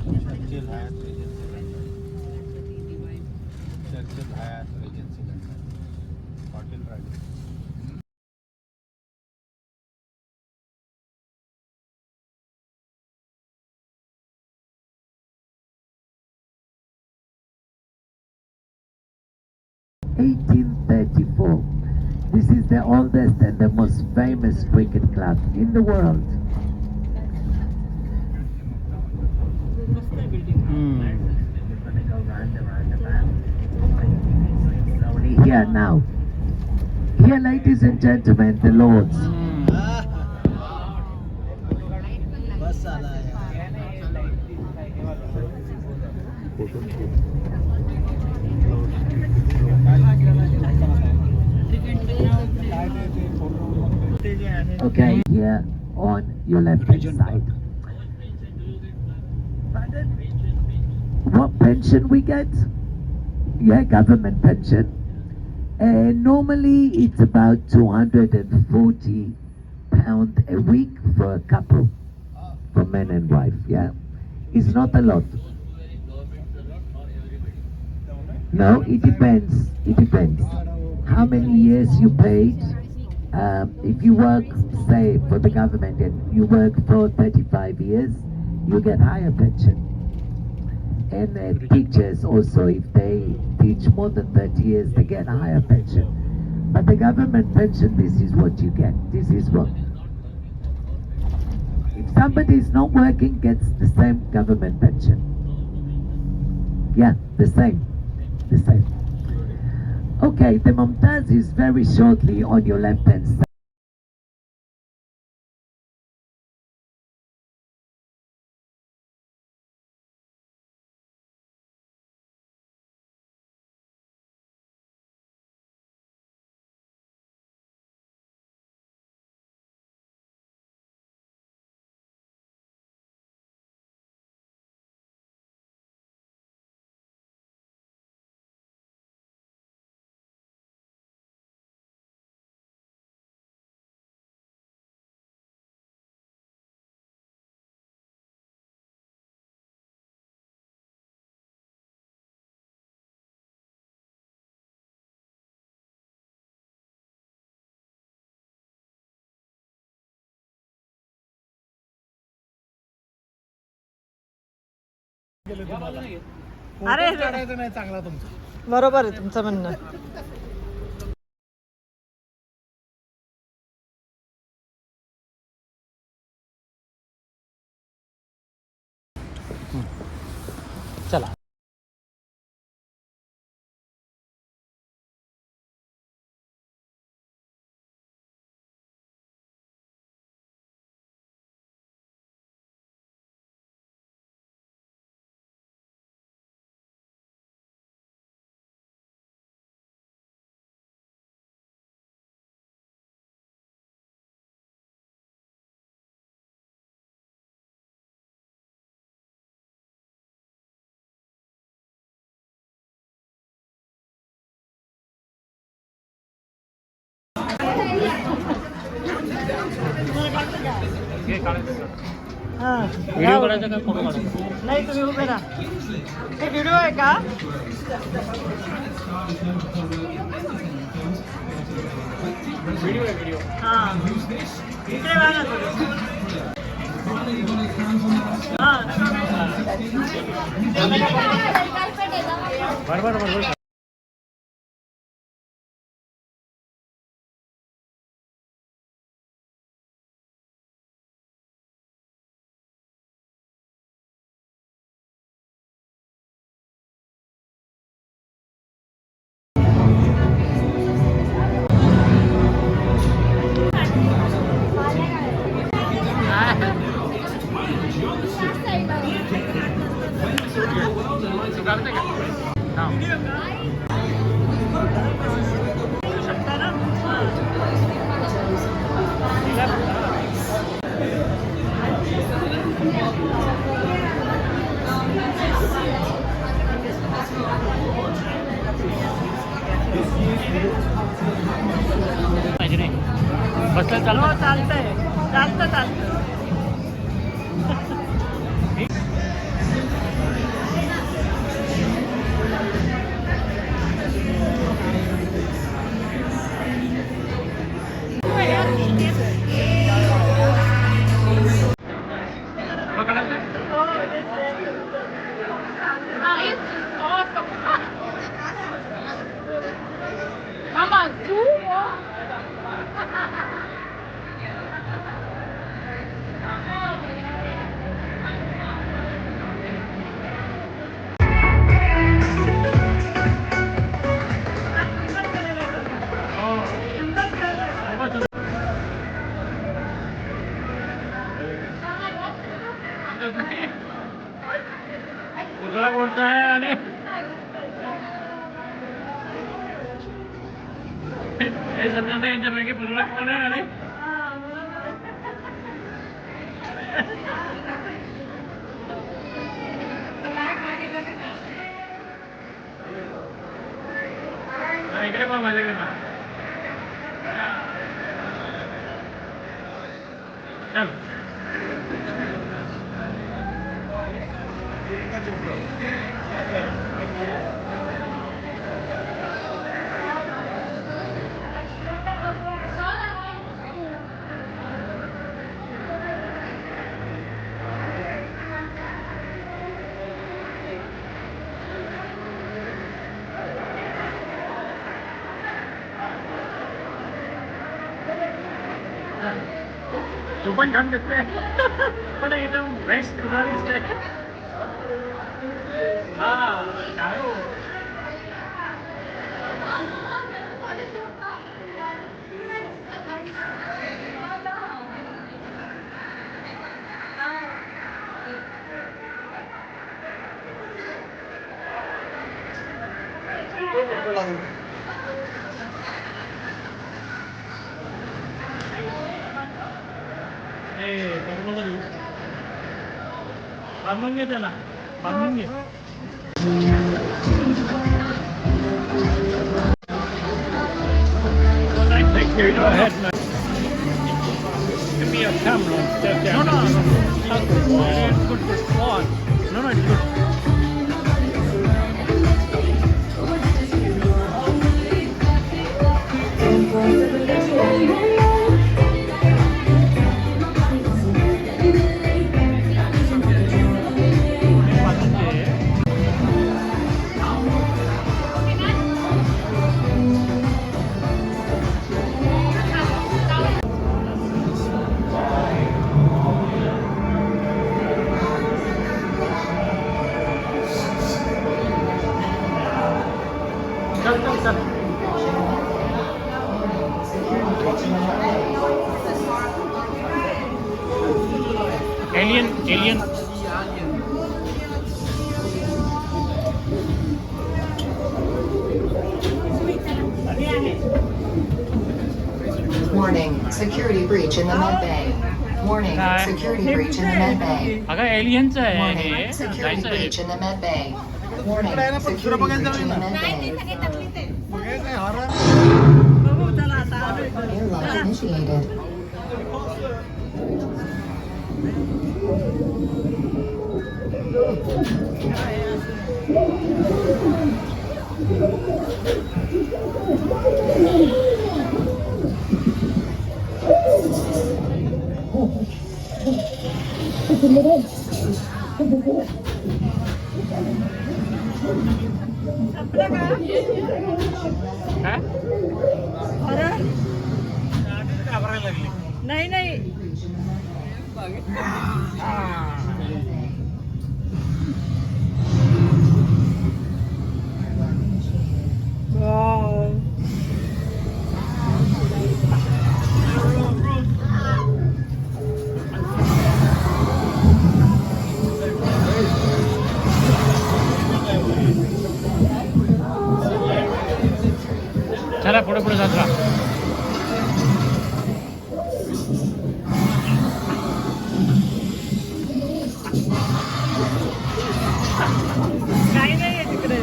(1834). This is the oldest and the most famous cricket club in the world. मस्त आहे building. Slowly here now. Here, ladies and gentlemen, the lords. बस झाला ते जे आहे Okay, here on your left hand side. What pension we get? Yeah, government pension. Normally it's about £240 a week for a couple, for man and wife. Yeah, it's not a lot. No, it depends. It depends. How many years you paid? If you work, say, for the government and you work for 35 years, you get higher pension. And teachers also, if they teach more than 30 years, they get a higher pension. But the government pension, this is what you get. This is what. If somebody is not working, gets the same government pension. Yeah, the same. The same. Okay, the Mumtaz is very shortly on your left hand side. अरे नाही चांगला तुमचा. बरोबर आहे तुमचं म्हणणं. चला. हां व्हिडिओ करायचा का फोटो काढायचा? नाही तुम्ही उभे राहा. हे व्हिडिओ आहे का? व्हिडिओ हां इकडे बघा ना थोडं. हां बरोबर शकता ना पाहिजे नाही बसला चालू हो चालतंय चालतं उजळा कोणता आहे आणि हे समजत नाही यांच्यापैकी पुजळा कोण आहे आणि इकडे पण माझ्याकडे चल तू पण छान दिसते पण एकदम बेस्ट तुला दिसते बांधून घे त्याला बांधून घे Go ahead, man. Give me a camera and step down. No. It's good for squad. No, it's good. चल alien Warning, security breach in the med bay. Warning, security breach in the med bay. अगं एलियनचं आहे Warning, हे security जायचं breach in the med bay. Warning, security breach in the med bay. बघू चला आता Airlock initiated. काय अरे घाबरायला लागली नाही वाव पुढे जात राहा. काही नाही आहे तिकडे.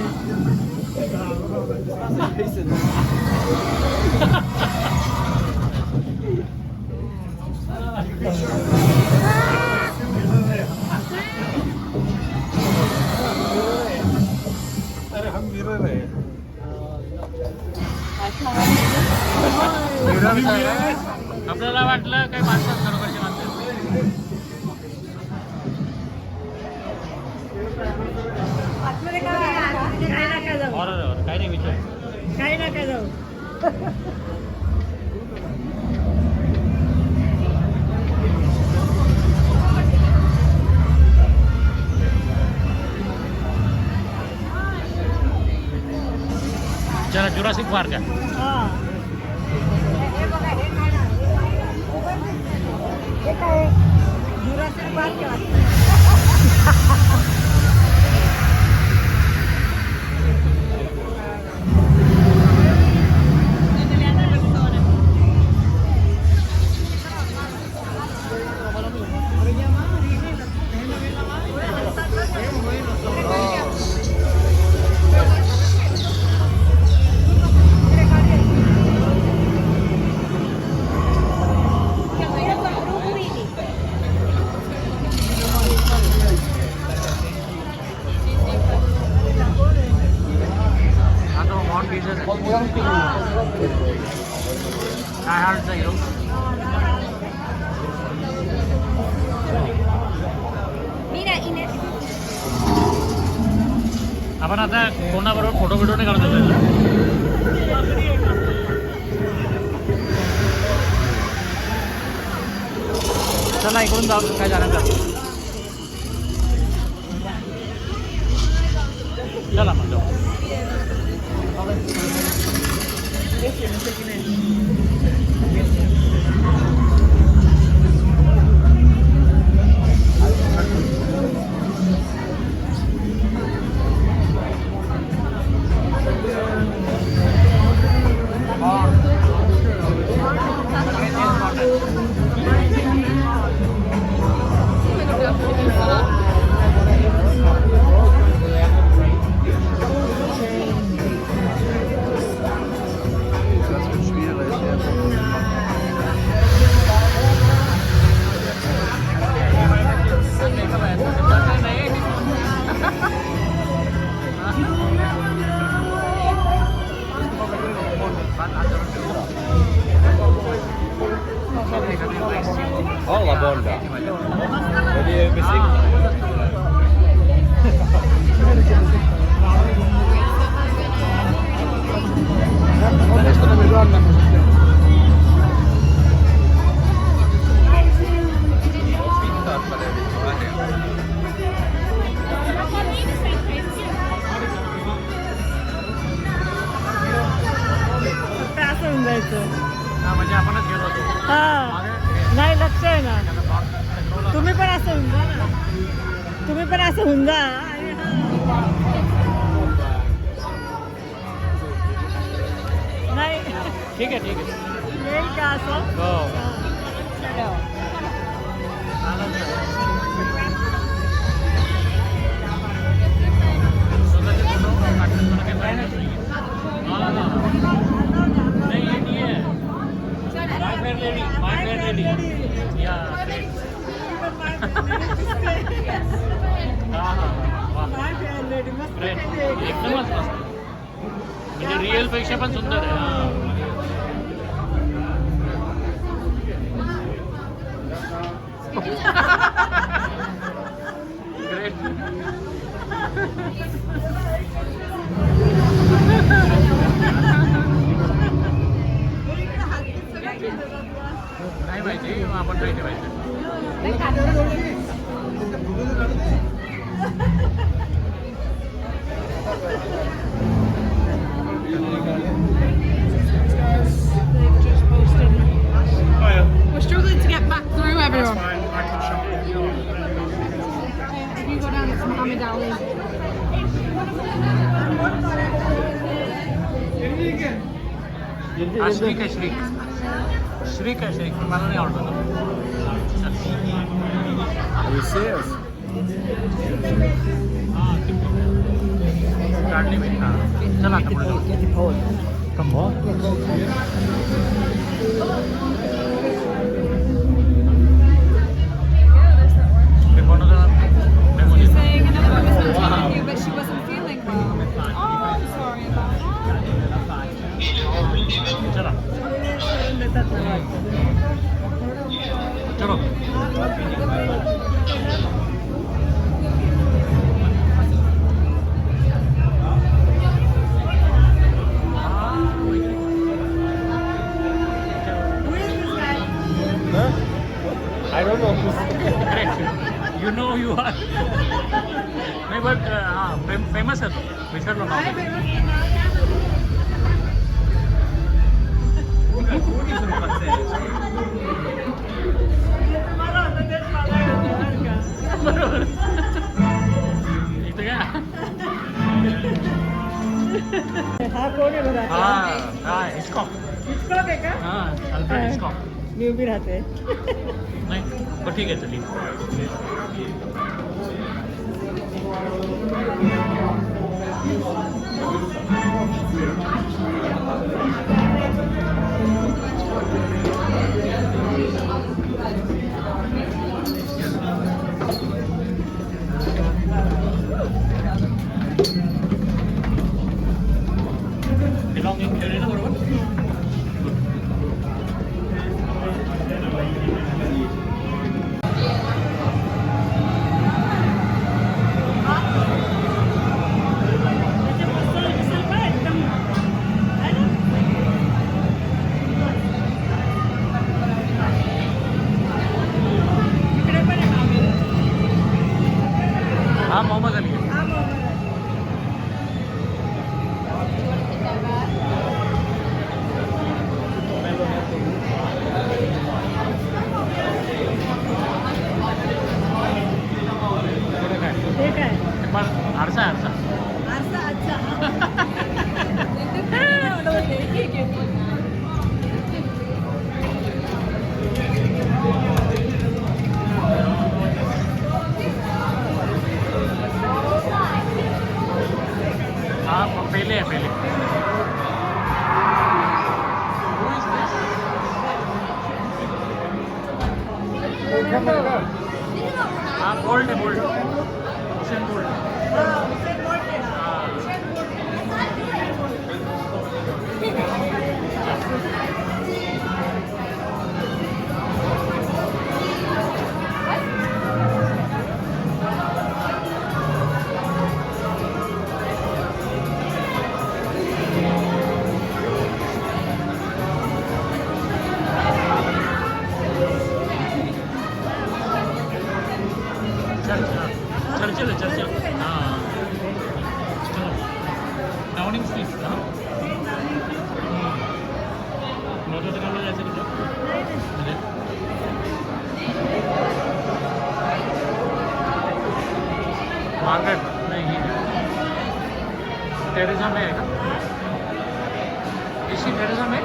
अरे हम मिरर है. आपल्याला वाटलं काही माणसं खरोखरची माणसं. आतमध्ये काय नका जाऊ. बरोबर काही नाही विचार. काही नका जाऊ. चला जुरासिक पार्क आहे. हा. जुरासिक पार्क आहे. आता मॉन बीचच आहे. काय हार्टचा हिरो. आपण आता कोणाबरोबर फोटो बिटो नाही काढतो. चला इकडून जाऊ काय झालं का. चला मग जाऊ. Oh, la bonda. Vedi missing. फक्त असं होऊन जायचं. म्हणजे आपणच गेलो होतो. हा. नाही लक्ष आहे ना. तुम्ही पण असं होऊन जा ना. तुम्ही पण असं होऊन जा. नाही ठीक आहे ठीक आहे. येईल का असं. हो. एकदमच मस्त. म्हणजे रिअल पेक्षा पण सुंदर आहे. ग्रेट. नाही माहिती आपण नाही ठेवायचं. We're struggling to get back through everyone. I can show you. If you go down, it's Muhammad Ali. श्रीक आहे श्रीक. श्रीक आहे श्रीक, मला नाही आवडत. काढली मी. हां चला आता पुढे जाऊ. कंबो. ते बनवतात. Saying another one was telling you, but she wasn't feeling well. Oh, I'm sorry about that. चला करून देतात मला. चलो. I don't know. You know you are. नाही बट हां फेमस आहे. विसरलो नाव. मला होतं तेच बघायला बरं का. बरोबर. इथं काय? हा कोण आहे बघा. हां हां हिचकॉक. हिचकॉक आहे का? हां अल्फ्रेड हिचकॉक. मी उभी राहते. नाही बरं ठीक आहे चली. बिलॉंगिंग ठेवले ना बरोबर. हाँ मोहम्मद अली. हे काय? पण आरसा आरसा. असं अच्छा. हाँ पहले है पहले. Who is this? हाँ गोल्ड है गोल्ड. हुसैन गोल्ड. चर्चिल है चर्चिल. हाँ डाउनिंग स्ट्रीट. हाँ मोटर दुकान में जायचं कुठं? मार्केट नहीं टेरेसा में है का? इसी टेरेसा में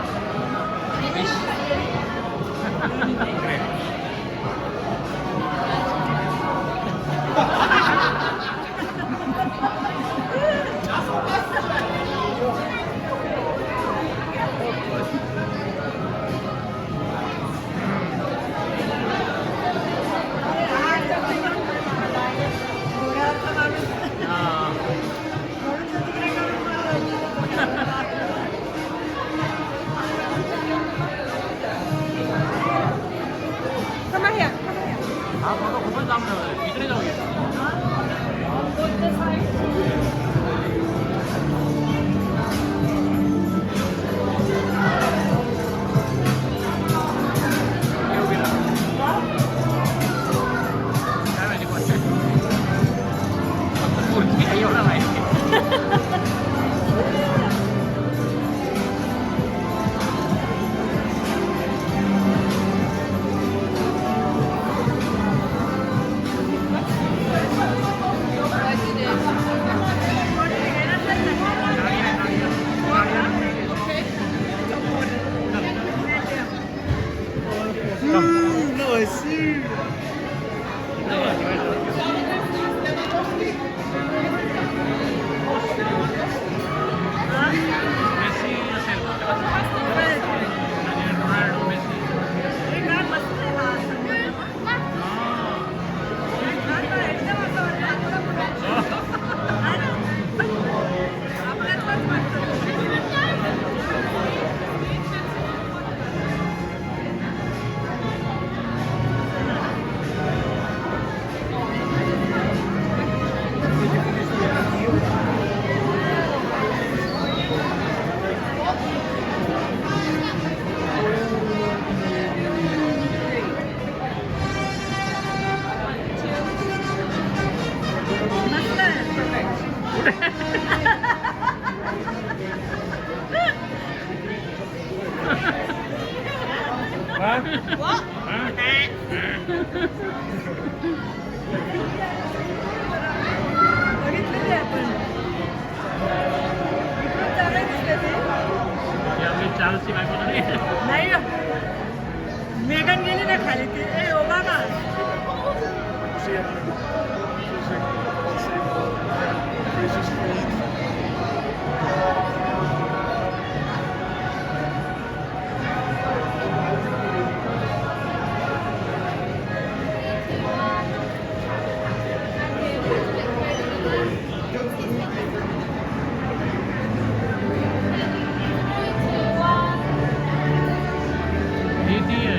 ग्रेट. बघितलेली आपण इकडून चांगलं दिसते ते. चार्ल्सची बायको नाही नाही हो. मेगन गेली ना खाली ती ओबामा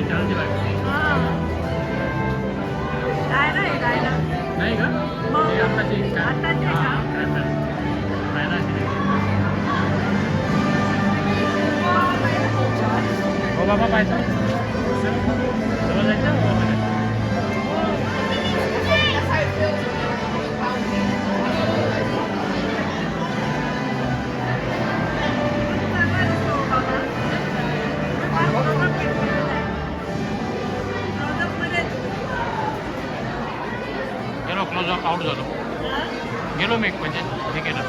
चार्ल्सची बायको नाही का ते आत्ताची आत्ताची का? ओबामा पाहायचा जवळ जायचं ओबामा गेलो क्लोज आउट झालो गेलो मी म्हणजे हे केलं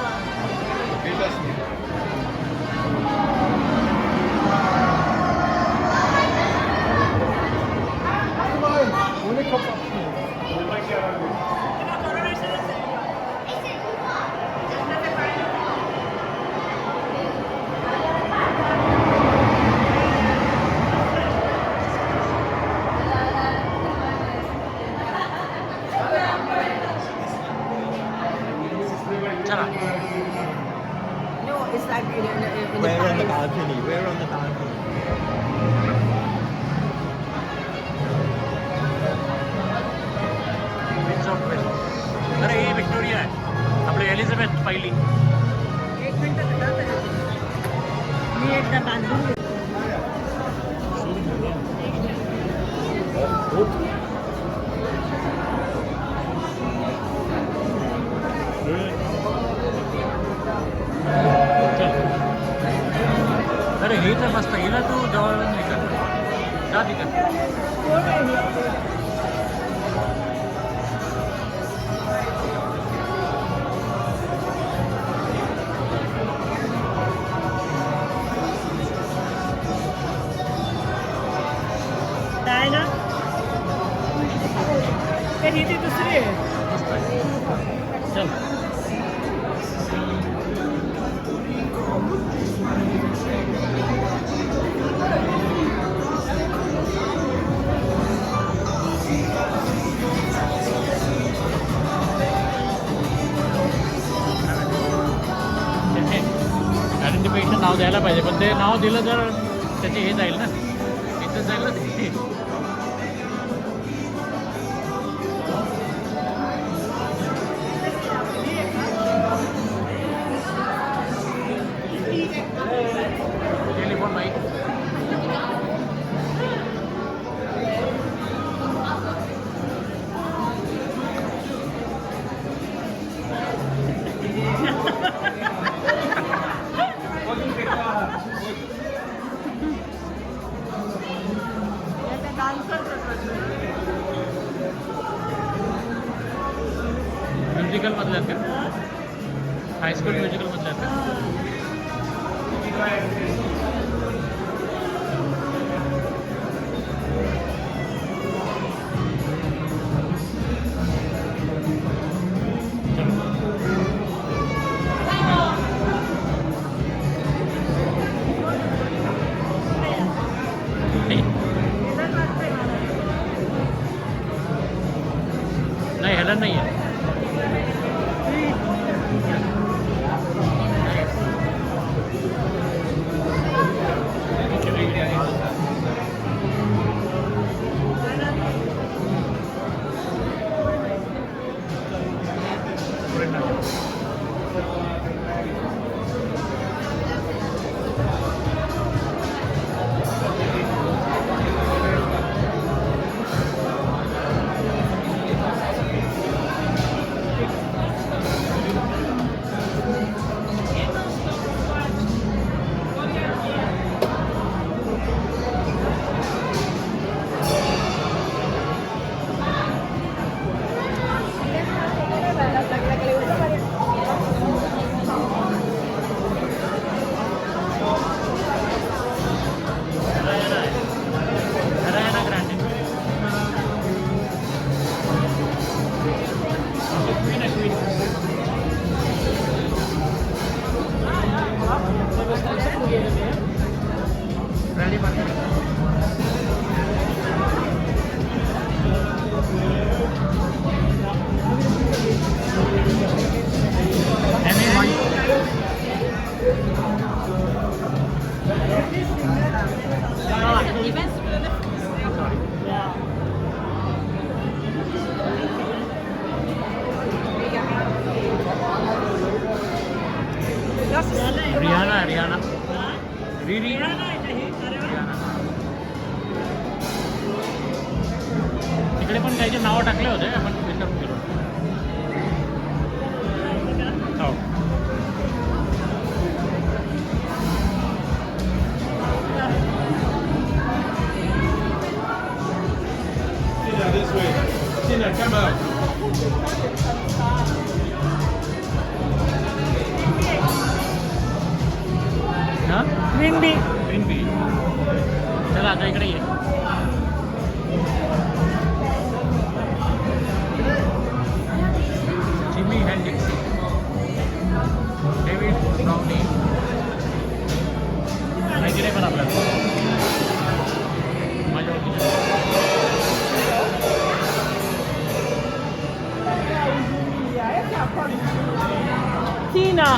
चला No, it's like in the We're on the Paris. balcony. We're on the balcony. अरे हे विक्टोरिया आहे आपली एलिझाबेथ पहिली एक मिनिट मी एकदा बांधून घेते. अरे हे तर मस्त हिला तू जवळ नाही करत जा तिकडे काय ना तर ही ती दुसरी आहे चल आयडेंटिफिकेशन नाव द्यायला पाहिजे पण ते नाव दिलं तर त्याचे हे जाईल ना इथं जाईल ना ते टेलिफोन बाईक म्युझिकल मधल्यात का हायस्कूल म्युझिकल मधल्यात का नाही ह्याला नाही आहे रिहाना रिहाना रिरी तिकडे पण त्याचे नावं टाकले होते आपण विसरून गेलो. हो. This way. Tina, come out. हा ग्रीन बी ग्रीन बी. चला आता इकडे ये. जिमी हँडिक्स, डेव्हिड ब्राउनी वगैरे पण आपल्याला माझ्या ओळखीचे. Tina.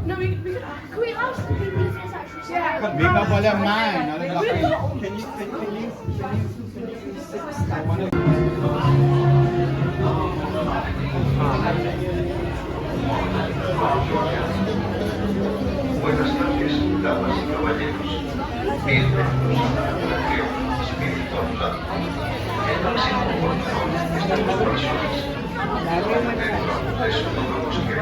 No, we can ask the business actually? Yeah. Makeup wala man. Buenas tardes, damas y caballeros. Bienvenidos a la Operación Espíritu Santo. El máximo control está en los corazones. Dentro de eso tomamos que de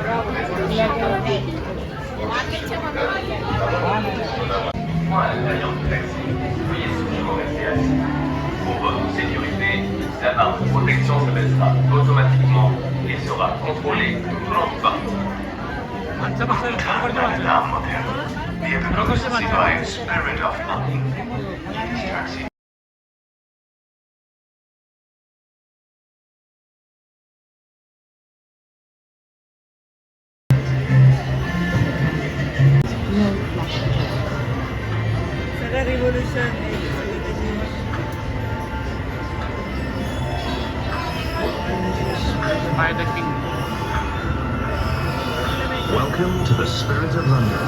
Pour votre sécurité, la barre de protection se baissera automatiquement et sera contrôlée tout au long du parcours. Madame moderne. Bienvenue au Divine Spirit of Nothing. Distraction. सगळं revolution By the king. Welcome to the Spirit of London.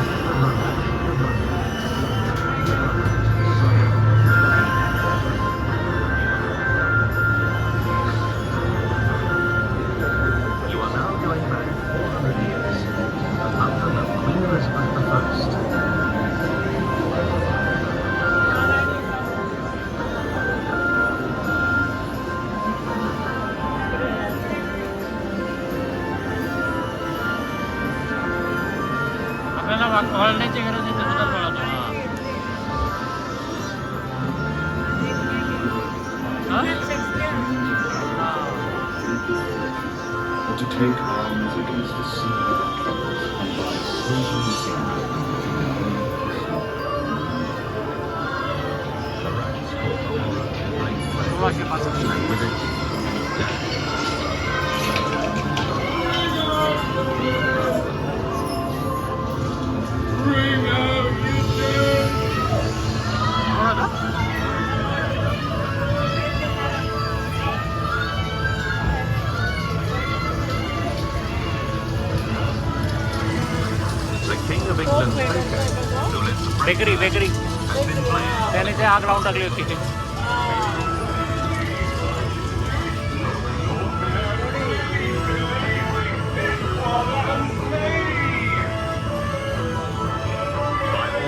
You are now going back 400 years, until the Queen Elizabeth I. आपल्याला वळण्याची गरज आहे त्याबद्दल वळतो. To take arms against the sea that troubles and by silver sea. The rats like flame, and with it, the King of England's baker, who lives bakery bakery has been playing. त्याने ते आग लावून टाकली होती.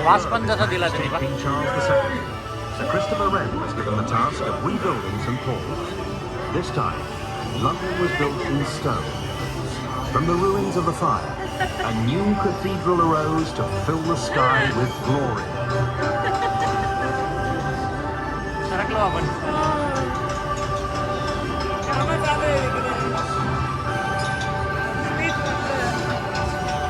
By वास पण जसा दिला त्यांनी बा. King Charles II, Sir Christopher Wren was given the task of rebuilding St Paul's. This time, London was built in stone. From the ruins of the fire, a new cathedral arose to fill the sky with glory. सरकलो आपण. कामं चालू आहे इकडे. Street मधलं.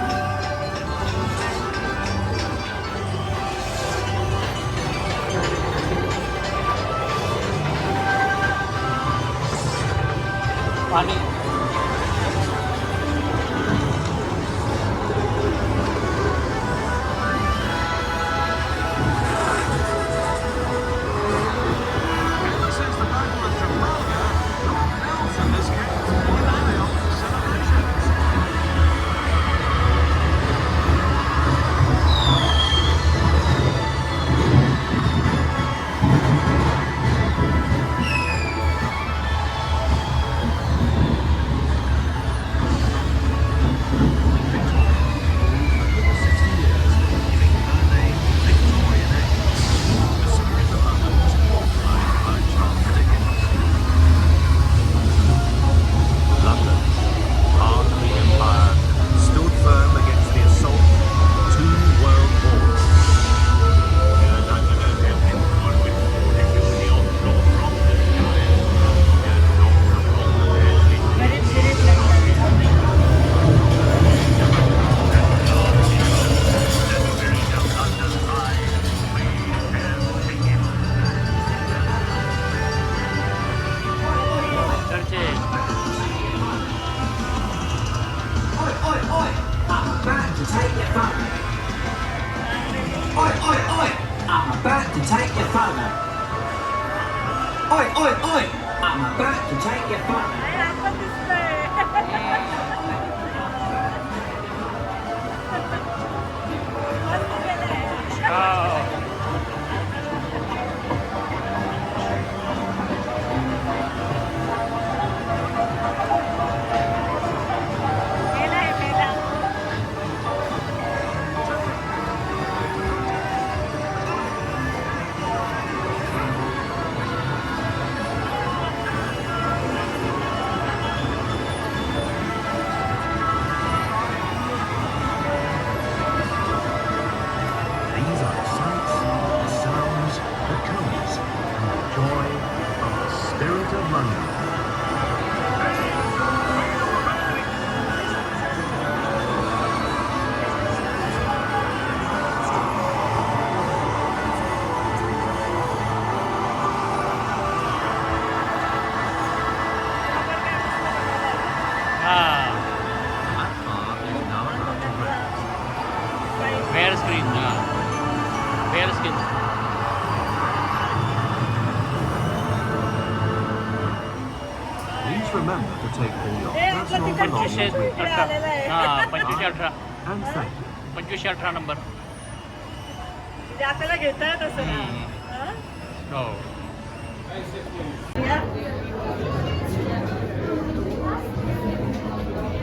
पाणी. Bare screen. Bare skin. Please remember to take all your हे आपलं personal तिकडचं belongings Seth with you. इकडे आलेलं आहे. हा 2518 And thank you. 2518 नंबर. म्हणजे आपल्याला घेता येत असं ना. हा? हो. या.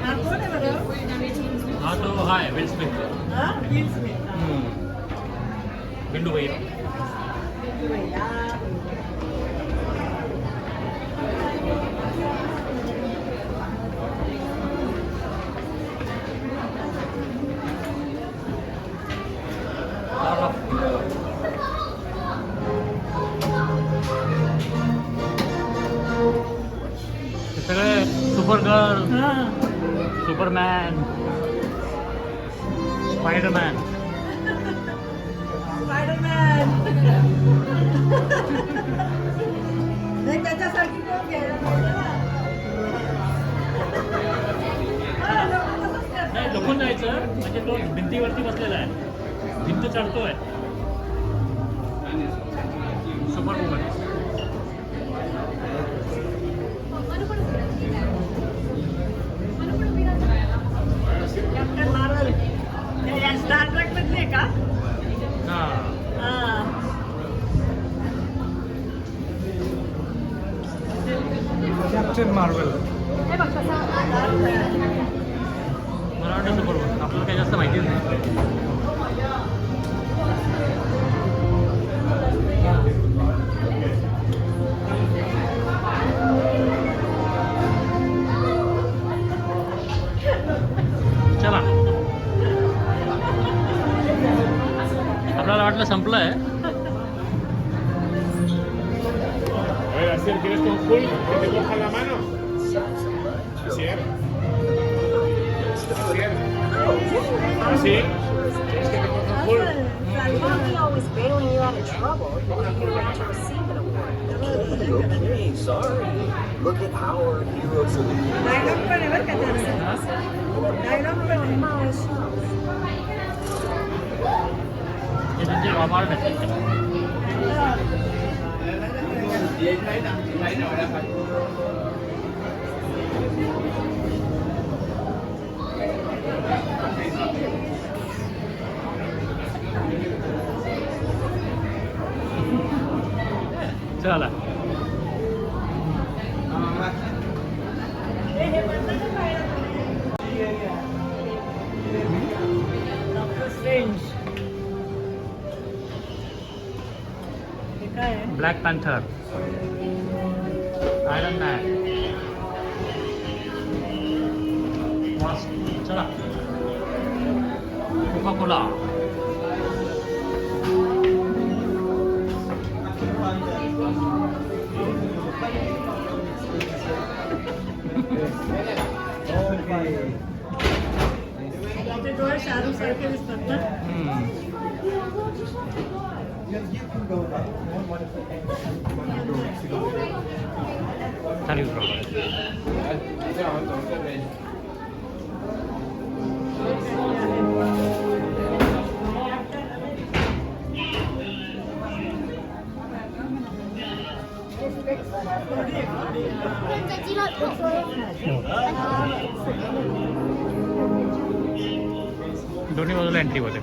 हा कोण आहे बरं? हा तो हाय विल स्मिथ. हा विल स्मिथ. बिंदू भाई. सगळे सुपर गर्ल, हा. Superman, Spider-Man. स्पायडरमॅन. नाही त्याच्यासाठी कोण घ्यायला पाहिजे ना? हा, लोकं तसंच करतात. नाही लपून जायचं म्हणजे तो भिंतीवरती बसलेला आहे, भिंत चढतोय. Superwoman. Captain Marvel. हे स्टार ट्रेक मधले का? हा. हा. Captain Marvel. हे बघ कसं मला वाटतं सुपर वुमन. आपल्याला काही जास्त माहितीच नाही. वाटलं संपलंय. A ver, Asier, ¿quieres con Hulk que te coja la mano? Asier. Asier. ¿Así? ¿Quieres que te coja Hulk? Salmón. always bailing you out of trouble. You're about to receive an award. Okay, sorry. Look at our heroes of the dialogue पण आहे बरं का त्याचा. Dialogue पण आहे. हे त्यांचे वामार्ड आहेत. चला डॉक्टर स्ट्रेंज. हे काय आहे? Black panther, iron man. चला कोका कोला. त्याचे डोळे शाहरुख सारखे दिसतात ना. चालेल प्रॉब्लेम. दोन्ही बाजूला एंट्री होते.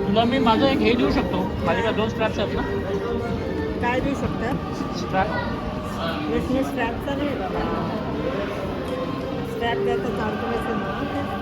तुला मी माझं एक हे देऊ शकतो. माझ्याकडे 2 स्ट्रॅप्स आहेत ना. काय देऊ शकतात? स्ट्रॅप स्ट्रॅपचा नाही बाबा. स्ट्रॅप द्यायचा चालतो असेल ना.